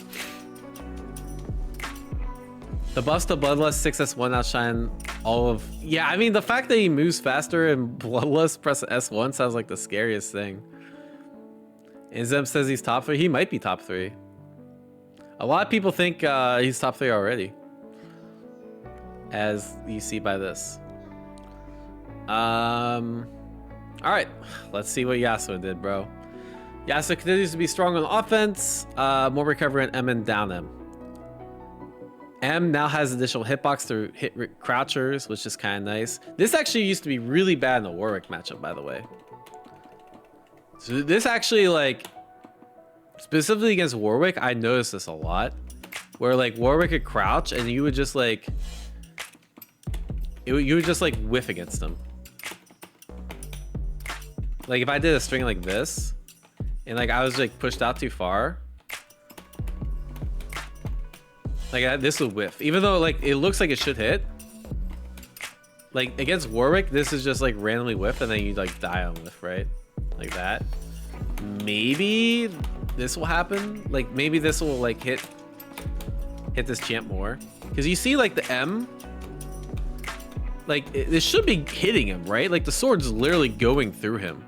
Speaker 1: The buffs to Bloodlust 6S1 outshine all of... Yeah, I mean, the fact that he moves faster and Bloodlust press S1 sounds like the scariest thing. And Zem says he's top 3. He might be top 3. A lot of people think he's top 3 already. As you see by this. Alright, let's see what Yasuo did, bro. Yasuo continues to be strong on offense. More recovery on M and down him. M now has additional hitbox through hit crouchers, which is kind of nice. This actually used to be really bad in the Warwick matchup, by the way. So this actually, like, specifically against Warwick, I noticed this a lot. Where, like, Warwick could crouch and you would just, like... you would just, like, whiff against him. Like, if I did a string like this, and, like, I was, like, pushed out too far... Like, this would whiff. Even though, like, it looks like it should hit. Like, against Warwick, this is just, like, randomly whiff, and then you, like, die on whiff, right? Like that. Maybe this will happen. Like, maybe this will, like, hit this champ more. Because you see, like, the M. Like, this should be hitting him, right? Like, the sword's literally going through him.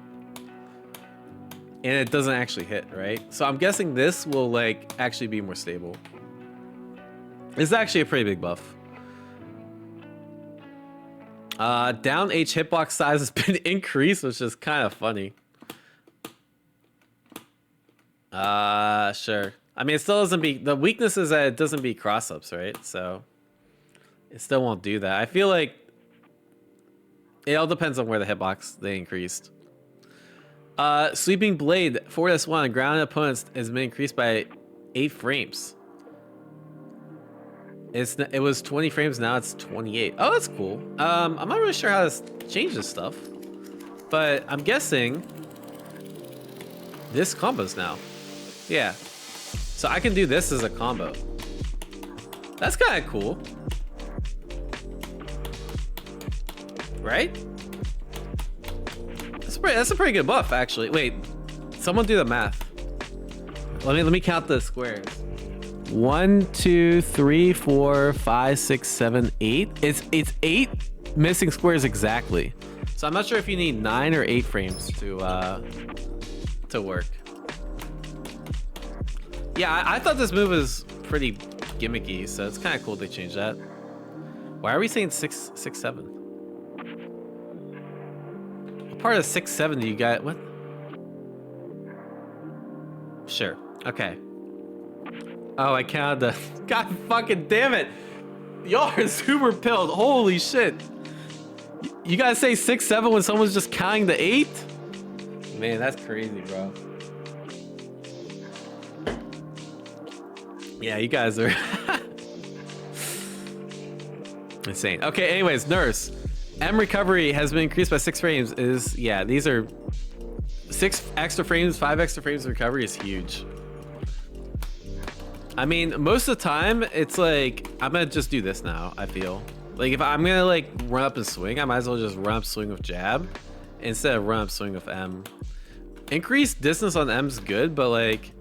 Speaker 1: And it doesn't actually hit, right? So I'm guessing this will, like, actually be more stable. It's actually a pretty big buff. Down H hitbox size has been increased, which is kind of funny. Sure. I mean, it still doesn't be... The weakness is that it doesn't beat cross-ups, right? So, it still won't do that. I feel like... It all depends on where the hitbox they increased. Sweeping Blade, 4S1, grounded opponents has been increased by 8 frames. It was 20 frames, now it's 28. Oh, that's cool. I'm not really sure how this changes stuff, but I'm guessing this combos now. Yeah, so I can do this as a combo. That's kind of cool, right? That's a pretty good buff, actually. Wait, someone do the math. Let me count the squares. 1, 2, 3, 4, 5, 6, 7, 8. It's 8 missing squares exactly. So I'm not sure if you need 9 or 8 frames to work. Yeah, I thought this move was pretty gimmicky, so it's kind of cool they changed that. Why are we saying 6, 7? What part of 6, 7 do you got? What? Sure. Okay. Oh, I counted the... God fucking damn it. Y'all are super pilled. Holy shit. You gotta say 6, 7 when someone's just counting the 8? Man, that's crazy, bro. Yeah, you guys are... insane. Okay, anyways, Nurse. M recovery has been increased by 6 frames. Yeah, these are... 6 extra frames, 5 extra frames of recovery is huge. I mean, most of the time, it's like, I'm gonna just do this now, I feel. Like, if I'm gonna, like, run up and swing, I might as well just run up, swing with jab, instead of run up, swing with M. Increased distance on M's good, but, like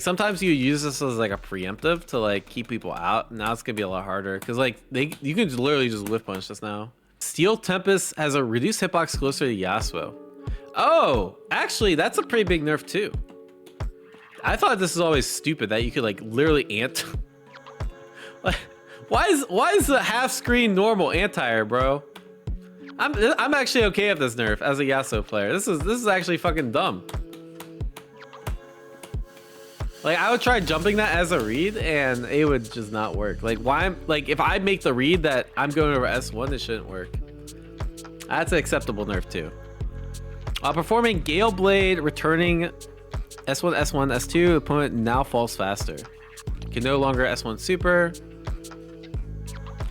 Speaker 1: sometimes you use this as, like, a preemptive to, like, keep people out. Now it's gonna be a lot harder, because, like, you can literally just whiff punch this now. Steel Tempest has a reduced hitbox closer to Yasuo. Oh, actually, that's a pretty big nerf, too. I thought this was always stupid that you could, like, literally ant. why is the half screen normal anti-air, bro? I'm actually okay with this nerf as a Yasuo player. This is actually fucking dumb. Like, I would try jumping that as a read and it would just not work. Like, if I make the read that I'm going over S1, it shouldn't work. That's an acceptable nerf too. Performing Gale Blade, returning S1, S1, S2, opponent now falls faster. Can no longer S1 super.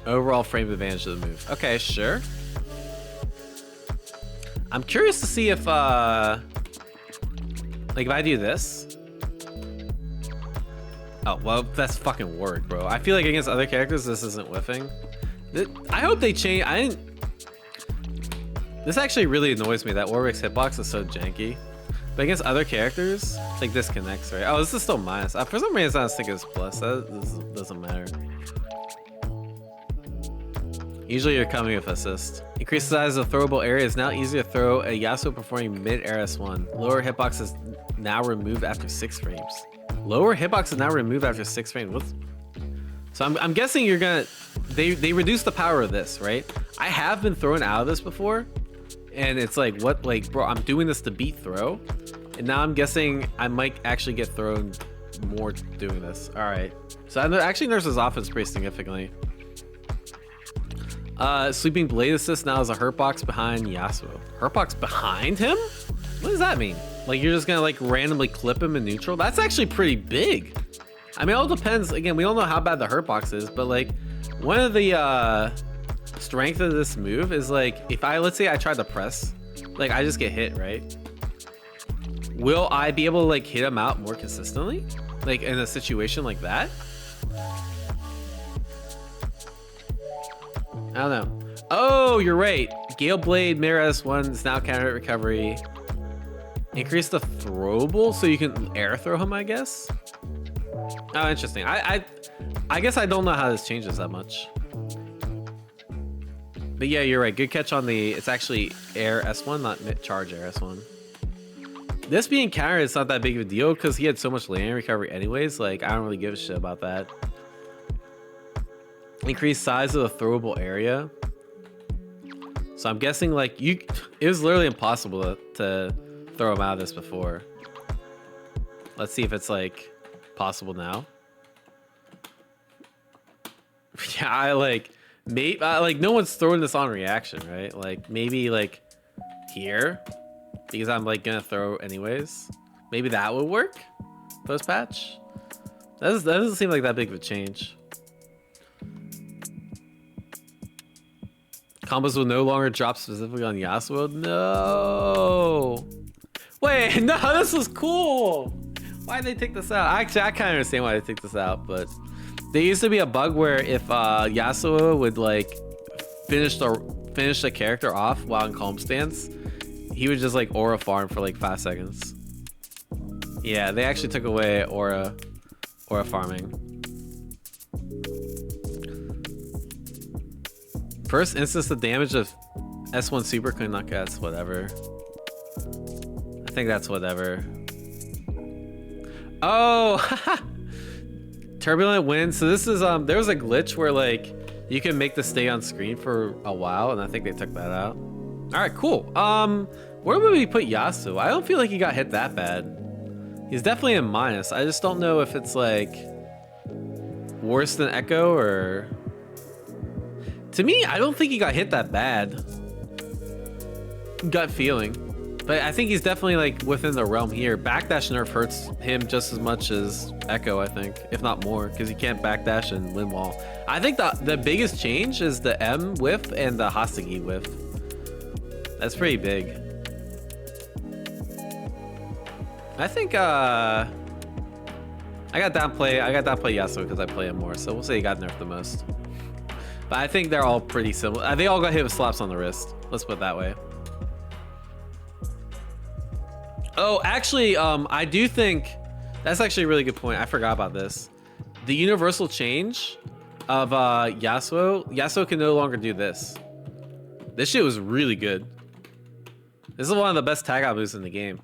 Speaker 1: Overall frame advantage of the move. Okay, sure. I'm curious to see if, like, if I do this. Oh, well, that's fucking Warwick, bro. I feel like against other characters, this isn't whiffing. I hope they change. This actually really annoys me that Warwick's hitbox is so janky. But against other characters, like, this connects, right? Oh, this is still minus. For some reason, I was thinking it's plus. That doesn't matter. Usually you're coming with assist. Increase the size of throwable area is now easier to throw a Yasuo performing mid-air S1. Lower hitbox is now removed after 6 frames. Lower hitbox is now removed after 6 frames. What's... So I'm guessing you're gonna... They reduce the power of this, right? I have been thrown out of this before. And it's like, what? Like, bro, I'm doing this to beat throw. And now I'm guessing I might actually get thrown more doing this. All right. So I actually nerfs his offense pretty significantly. Sleeping Blade Assist now is a hurt box behind Yasuo. Hurt box behind him? What does that mean? Like you're just gonna like randomly clip him in neutral? That's actually pretty big. I mean, it all depends. Again, we don't know how bad the hurt box is, but like one of the strength of this move is like if let's say I try to press, like I just get hit, right? Will I be able to like hit him out more consistently? Like in a situation like that? I don't know. Oh, you're right. Gale Blade, Mirror S1 is now counter recovery. Increase the throwable so you can air throw him, I guess. Oh, interesting. I guess I don't know how this changes that much. But yeah, you're right. Good catch on the. It's actually air S1, not charge air S1. This being countered, it's not that big of a deal because he had so much landing recovery anyways. Like, I don't really give a shit about that. Increase size of the throwable area. So I'm guessing like it was literally impossible to throw him out of this before. Let's see if it's like possible now. Yeah, maybe like no one's throwing this on reaction, right? Like maybe like here. Because I'm like gonna throw anyways. Maybe that would work post patch. That doesn't seem like that big of a change. Combos will no longer drop specifically on Yasuo. No. Wait, no, this was cool. Why'd they take this out? Actually, I kind of understand why they take this out, but there used to be a bug where if Yasuo would like finish the character off while in calm stance, he would just like aura farm for like 5 seconds. Yeah, they actually took away aura farming. First instance of damage of S1 super could not guess, whatever. I think that's whatever. Oh, turbulent wind. So this is there was a glitch where like you can make the stay on screen for a while, and I think they took that out. All right, cool. Where would we put Yasuo? I don't feel like he got hit that bad. He's definitely in minus. I just don't know if it's like worse than Ekko or. To me, I don't think he got hit that bad. Gut feeling. But I think he's definitely like within the realm here. Backdash nerf hurts him just as much as Ekko, I think, if not more, because he can't backdash and win wall. I think the biggest change is the M whiff and the Hostage whiff. That's pretty big. I think I got downplay Yasuo because I play him more, so we'll say he got nerfed the most. But I think they're all pretty similar. They all got hit with slaps on the wrist. Let's put it that way. Oh, actually, I do think that's actually a really good point. I forgot about this. The universal change of Yasuo can no longer do this. This shit was really good. This is one of the best tag out moves in the game.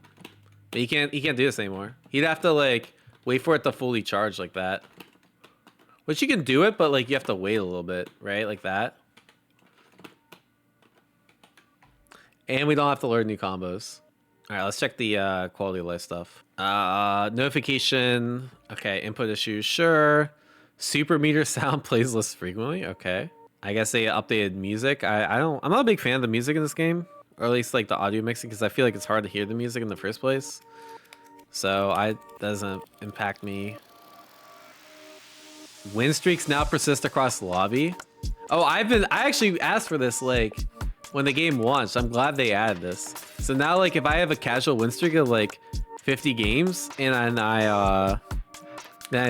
Speaker 1: But he can't do this anymore. He'd have to like wait for it to fully charge like that. Which you can do it, but like you have to wait a little bit, right? Like that. And we don't have to learn new combos. All right, let's check the quality of life stuff. Notification. Okay, input issues. Sure. Super meter sound plays less frequently. Okay. I guess they updated music. I'm not a big fan of the music in this game, or at least like the audio mixing, because I feel like it's hard to hear the music in the first place. So that doesn't impact me. Win streaks now persist across the lobby. Oh, I actually asked for this like when the game launched. I'm glad they added this. So now like if I have a casual win streak of like 50 games and then I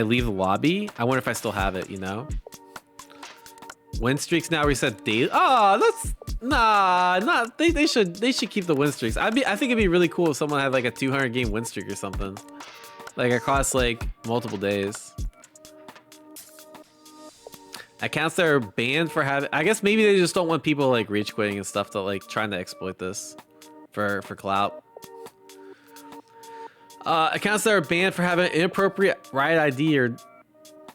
Speaker 1: leave the lobby, I wonder if I still have it, you know? Win streaks now reset daily. Oh, that's they should keep the win streaks. I think it'd be really cool if someone had like a 200 game win streak or something. Like across like multiple days. Accounts that are banned for having, I guess maybe they just don't want people like rage quitting and stuff to like trying to exploit this for clout. Accounts that are banned for having inappropriate riot ID are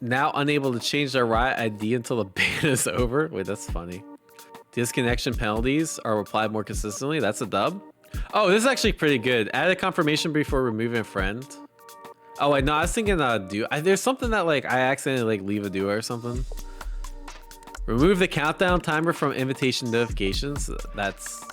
Speaker 1: now unable to change their riot ID until the ban is over. Wait, that's funny. Disconnection penalties are applied more consistently. That's a dub. Oh, this is actually pretty good. Add a confirmation before removing a friend. Oh wait, no, I was thinking there's something that like I accidentally like leave a duo or something. Remove the countdown timer from invitation notifications. That's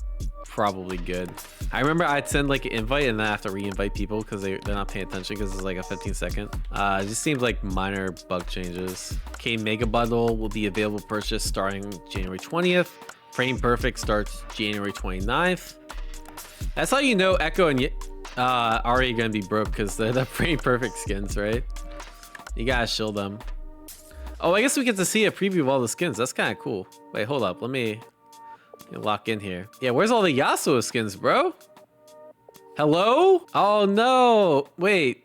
Speaker 1: probably good. I remember I'd send like an invite and then I have to re-invite people because they're not paying attention because it's like a 15-second. It just seems like minor bug changes. Okay, Mega Bundle will be available for purchase starting January 20th. Frame Perfect starts January 29th. That's how you know Ekko and Ahri are gonna be broke because they're the Frame Perfect skins, right? You gotta shield them. Oh, I guess we get to see a preview of all the skins. That's kind of cool. Wait, hold up. Let me lock in here. Yeah, where's all the Yasuo skins, bro? Hello? Oh, no. Wait.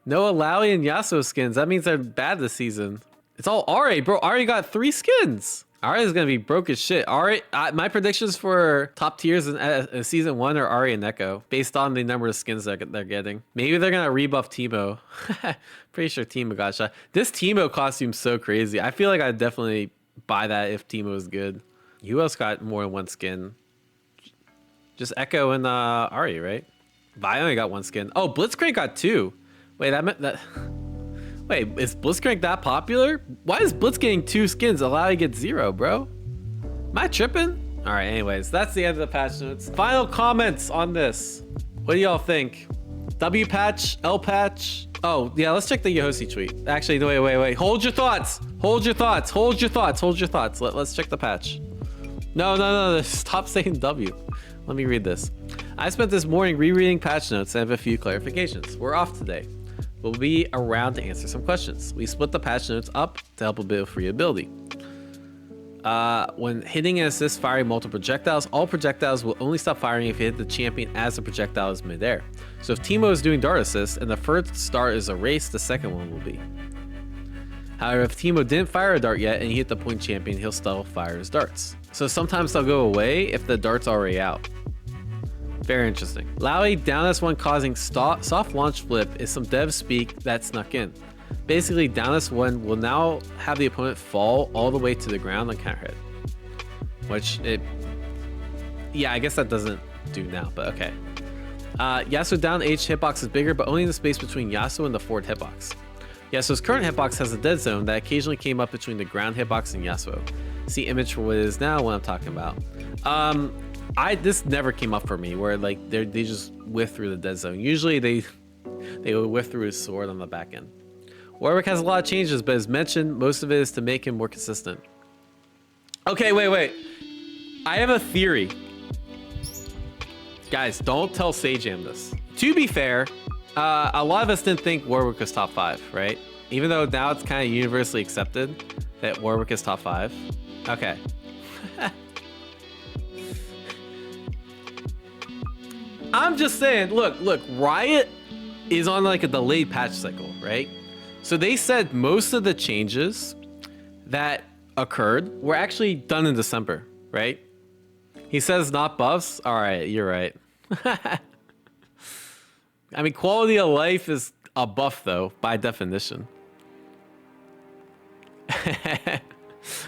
Speaker 1: No Illaoi and Yasuo skins. That means they're bad this season. It's all Ahri, bro. Ahri got 3 skins. Ahri is going to be broke as shit. Ahri, my predictions for top tiers in season 1 are Ahri and Ekko, based on the number of skins that they're getting. Maybe they're going to rebuff Teemo. Pretty sure Teemo got shot. This Teemo costume's so crazy. I feel like I'd definitely buy that if Teemo is good. Who else got more than 1 skin? Just Ekko and Ahri, right? Vi only got 1 skin. Oh, Blitzcrank got 2. Wait, that meant that... Wait, is Blitzcrank that popular? Why is Blitz getting 2 skins? Illaoi gets 0, bro. Am I tripping? All right, anyways, that's the end of the patch notes. Final comments on this. What do y'all think? W patch? L patch? Oh, yeah, let's check the Yohosie tweet. Actually, no, wait. Hold your thoughts. Hold your thoughts. Let's check the patch. No. Stop saying W. Let me read this. I spent this morning rereading patch notes and have a few clarifications. We're off today. We'll be around to answer some questions. We split the patch notes up to help a bit of free ability. When hitting and assist firing multiple projectiles, all projectiles will only stop firing if you hit the champion as the projectile is midair. So if Teemo is doing dart assist and the first start is erased, the second one will be. However, if Teemo didn't fire a dart yet and you hit the point champion, he'll still fire his darts. So sometimes they'll go away if the dart's already out. Very interesting. Illaoi down S1 causing soft launch flip is some dev speak that snuck in. Basically, down S1 will now have the opponent fall all the way to the ground on counter hit. Which yeah, I guess that doesn't do now, but okay. Yasuo down H hitbox is bigger, but only in the space between Yasuo and the forward hitbox. Yasuo's current hitbox has a dead zone that occasionally came up between the ground hitbox and Yasuo. See image for what it is now, what I'm talking about. This never came up for me where like they just whiff through the dead zone. Usually they would whiff through his sword on the back end. Warwick has a lot of changes, but as mentioned, most of it is to make him more consistent. Okay, wait. I have a theory. Guys, don't tell Sajam this. To be fair, a lot of us didn't think Warwick was top 5, right? Even though now it's kind of universally accepted that Warwick is top 5. Okay. I'm just saying, look, Riot is on like a delayed patch cycle, right? So they said most of the changes that occurred were actually done in December, right? He says not buffs. All right, you're right. I mean, quality of life is a buff though, by definition.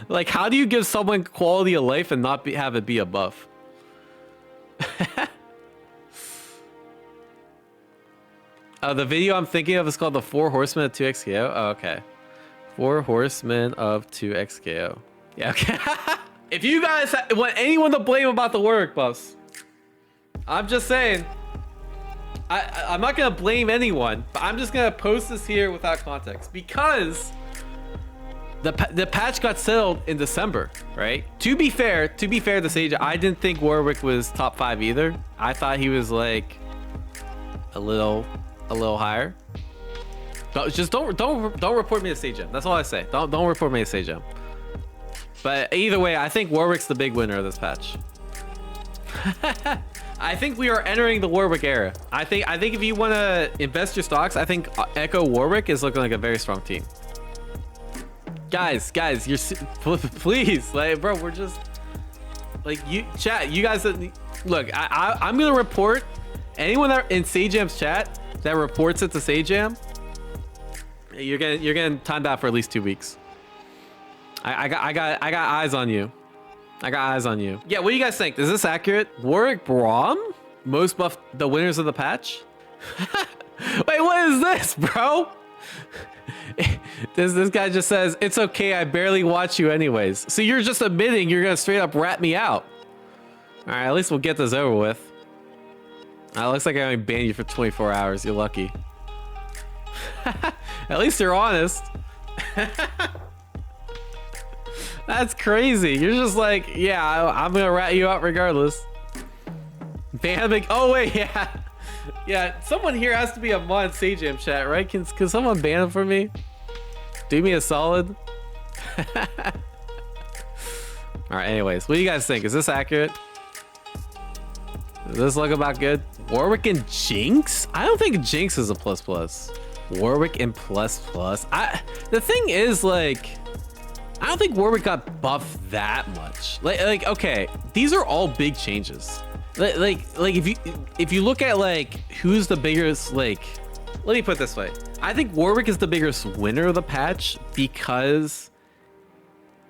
Speaker 1: Like, how do you give someone quality of life and not have it be a buff? The video I'm thinking of is called the 4 Horsemen of 2xKO. Oh, okay. 4 Horsemen of 2xKO. Yeah, okay. If you guys want anyone to blame about the Warwick buffs, I'm just saying. I'm not going to blame anyone, but I'm just going to post this here without context because the patch got settled in December, right? To be fair to Sage, I didn't think Warwick was top 5 either. I thought he was like a little higher. But just don't report me to Sajam. That's all I say. Don't report me to Sajam. But either way, I think Warwick's the big winner of this patch. I think we are entering the Warwick era. I think if you want to invest your stocks, I think Ekko Warwick is looking like a very strong team. Guys, you're please, like, bro, we're just like you guys. Look, I'm gonna report anyone that in Sajam's chat that reports it to Sajam. You're getting timed out for at least 2 weeks. I got eyes on you. I got eyes on you. Yeah, what do you guys think? Is this accurate? Warwick, Braum, most buff, the winners of the patch. Wait, what is this, bro? This guy just says, it's okay, I barely watch you anyways. So you're just admitting you're gonna straight up rat me out. All right, at least we'll get this over with. Looks like I only banned you for 24 hours. You're lucky. At least you're honest. That's crazy. You're just like, yeah, I'm gonna rat you out regardless. Ban. Oh wait, yeah. Yeah, someone here has to be a mod Sajam chat, right? Can someone ban him for me? Do me a solid. All right, anyways, what do you guys think? Is this accurate? Does this look about good? Warwick and Jinx? I don't think Jinx is a plus plus. Warwick and plus plus. The thing is, like, I don't think Warwick got buffed that much. Like okay, these are all big changes. Like if you look at like who's the biggest, like, let me put it this way. I think Warwick is the biggest winner of the patch because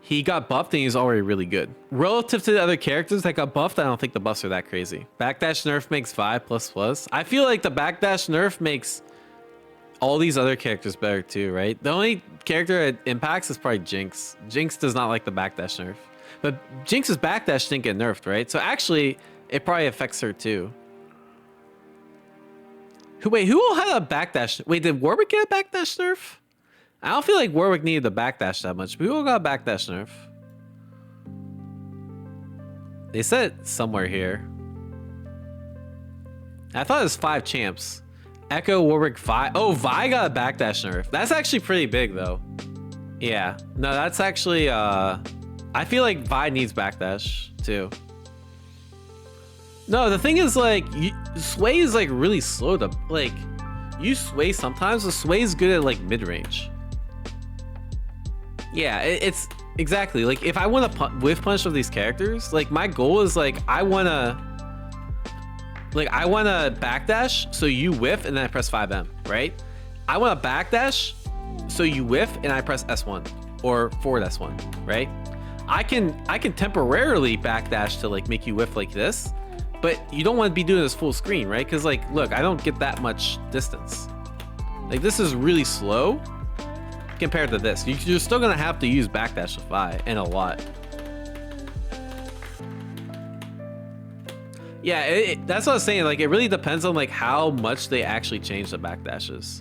Speaker 1: he got buffed and he's already really good. Relative to the other characters that got buffed, I don't think the buffs are that crazy. Backdash nerf makes 5 plus plus. I feel like the backdash nerf makes all these other characters better too, right? The only character it impacts is probably Jinx. Jinx does not like the backdash nerf. But Jinx's backdash didn't get nerfed, right? So actually, it probably affects her too. Wait, who all had a backdash? Wait, did Warwick get a backdash nerf? I don't feel like Warwick needed the backdash that much, but who all got a backdash nerf? They said it somewhere here. I thought it was 5 champs. Ekko, Warwick, Vi. Oh, Vi got a backdash nerf. That's actually pretty big though. Yeah, no, that's actually, I feel like Vi needs backdash too. No, the thing is, like, Sway is like really slow to, like, you Sway sometimes, the Sway is good at like mid-range. Yeah, it's exactly, like, if I want to whiff punch of these characters, like, my goal is like, I want to backdash so you whiff and then I press 5M, right? I want to backdash so you whiff and I press S1 or forward S1, right? I can temporarily backdash to like make you whiff like this, but you don't want to be doing this full screen, right? Because, like, look, I don't get that much distance. Like, this is really slow compared to this. You're still gonna have to use backdash with Vi, and a lot. Yeah, that's what I was saying. Like, it really depends on like how much they actually change the backdashes.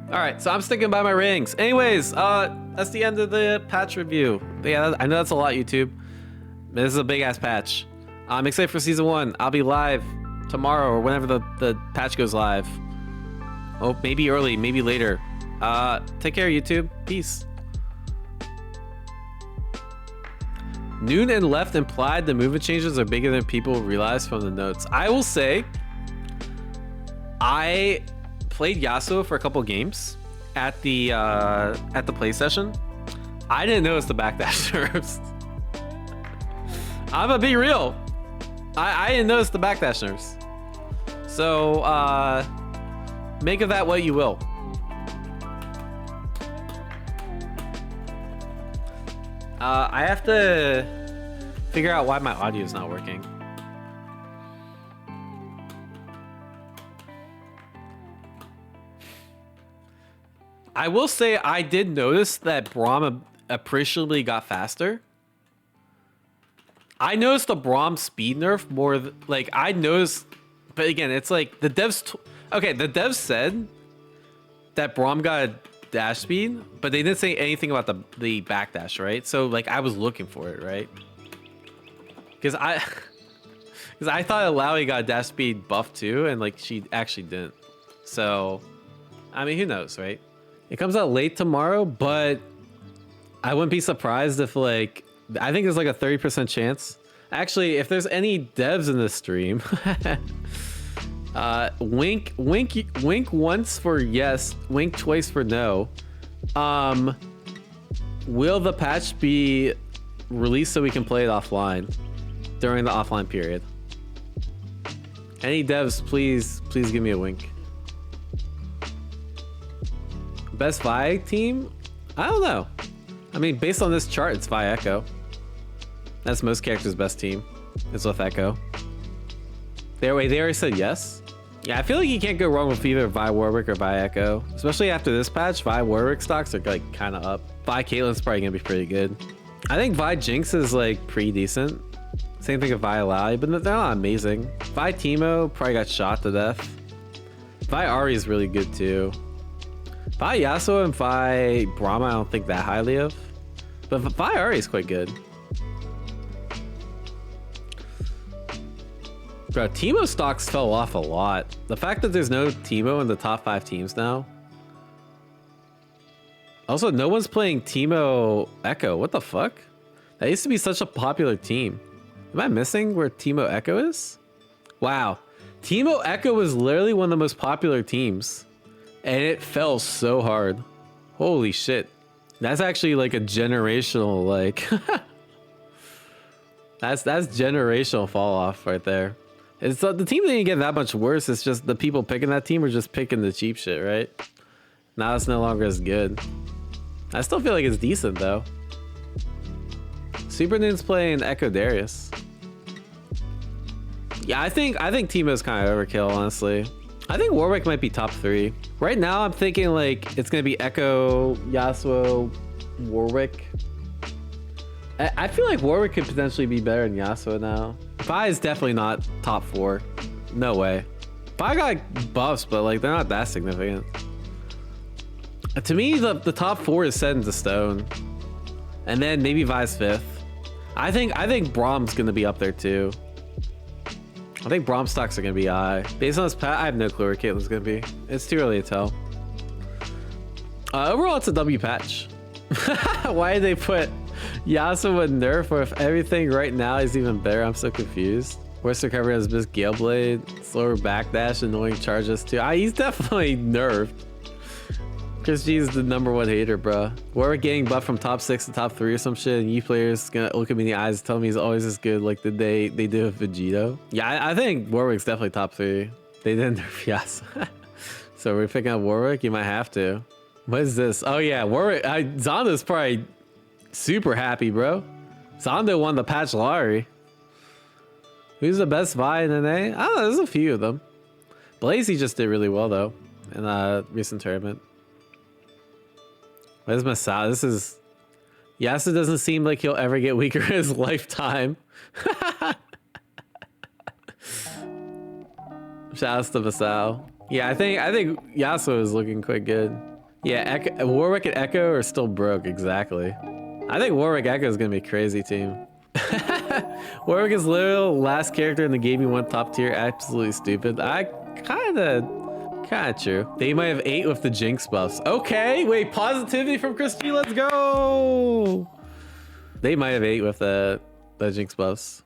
Speaker 1: All right, so I'm sticking by my ratings. Anyways, that's the end of the patch review. Yeah, I know that's a lot, YouTube. This is a big ass patch. I'm excited for season 1. I'll be live tomorrow or whenever the patch goes live. Oh, maybe early, maybe later. Take care, YouTube. Peace. Noon and Left implied the movement changes are bigger than people realize from the notes. I will say, I played Yasuo for a couple games at the play session. I didn't notice the backdash nerfs. I'm gonna be real. I didn't notice the backdash nerfs. So make of that what you will. I have to figure out why my audio is not working. I will say I did notice that Braum appreciably got faster. I noticed the Braum speed nerf more, like I noticed, but again, it's like the devs, okay, the devs said that Braum got a dash speed, but they didn't say anything about the backdash, right? So like I was looking for it, right? Because I thought Illaoi got a dash speed buff too, and like she actually didn't. So, I mean, who knows, right? It comes out late tomorrow, but I wouldn't be surprised if, like, I think there's like a 30% chance. Actually, if there's any devs in this stream, wink once for yes, wink twice for no. Will the patch be released so we can play it offline during the offline period? Any devs, please give me a wink. Best Vi team? I don't know. I mean, based on this chart, it's Vi Ekko. That's most characters' best team. It's with Ekko. They already said yes. Yeah, I feel like you can't go wrong with either Vi Warwick or Vi Ekko. Especially after this patch, Vi Warwick stocks are like kind of up. Vi Caitlyn's probably gonna be pretty good. I think Vi Jinx is like pretty decent. Same thing with Vi Illaoi, but they're not amazing. Vi Teemo probably got shot to death. Vi Ahri is really good too. Vi Yasuo and Vi Braum I don't think that highly of. But Vi Ahri is quite good. Bro, Teemo stocks fell off a lot. The fact that there's no Teemo in the top 5 teams now. Also, no one's playing Teemo Ekko. What the fuck? That used to be such a popular team. Am I missing where Teemo Ekko is? Wow. Teemo Ekko was literally one of the most popular teams. And it fell so hard. Holy shit. That's actually like a generational, like... that's generational fall off right there. It's the team didn't get that much worse. It's just the people picking that team are just picking the cheap shit, right? Now it's no longer as good. I still feel like it's decent though. Super Noon's playing Ekko Darius. Yeah, I think Teemo's kind of overkill, honestly. I think Warwick might be top 3. Right now, I'm thinking like it's gonna be Ekko, Yasuo, Warwick. I feel like Warwick could potentially be better than Yasuo now. Vi is definitely not top 4. No way. Vi got buffs, but like they're not that significant. To me, the top 4 is set into stone. And then maybe Vi's 5th. I think Braum's gonna be up there too. I think Braum stocks are gonna be high. Based on this pat, I have no clue where Caitlyn's gonna be. It's too early to tell. Overall, it's a W patch. Why did they put Yasuo with nerf or if everything right now is even better? I'm so confused. Worst recovery has Miss Gale Blade, slower backdash, annoying charges too. He's definitely nerfed. Chris G is the #1 hater, bro. Warwick getting buffed from top 6 to top 3 or some shit, and you players gonna look at me in the eyes and tell me he's always as good like the day they did with Vegito. Yeah, I think Warwick's definitely top 3. They didn't nerf Yasuo. So we're picking up Warwick? You might have to. What is this? Oh yeah, Warwick. Zonda's probably super happy, bro. Zonda won the patch lottery. Who's the best Vi in NA? I don't know, there's a few of them. Blazy just did really well though in a recent tournament. Where's Masao? This is... Yasuo doesn't seem like he'll ever get weaker in his lifetime. Shouts to Masao. Yeah, I think Yasuo is looking quite good. Yeah, Warwick and Ekko are still broke, exactly. I think Warwick Ekko is gonna be a crazy team. Warwick is literal last character in the game you went top tier. Absolutely stupid. Kinda true. They might have 8 with the Jinx buffs. Okay, wait, positivity from Chris G, let's go! They might have 8 with the Jinx buffs.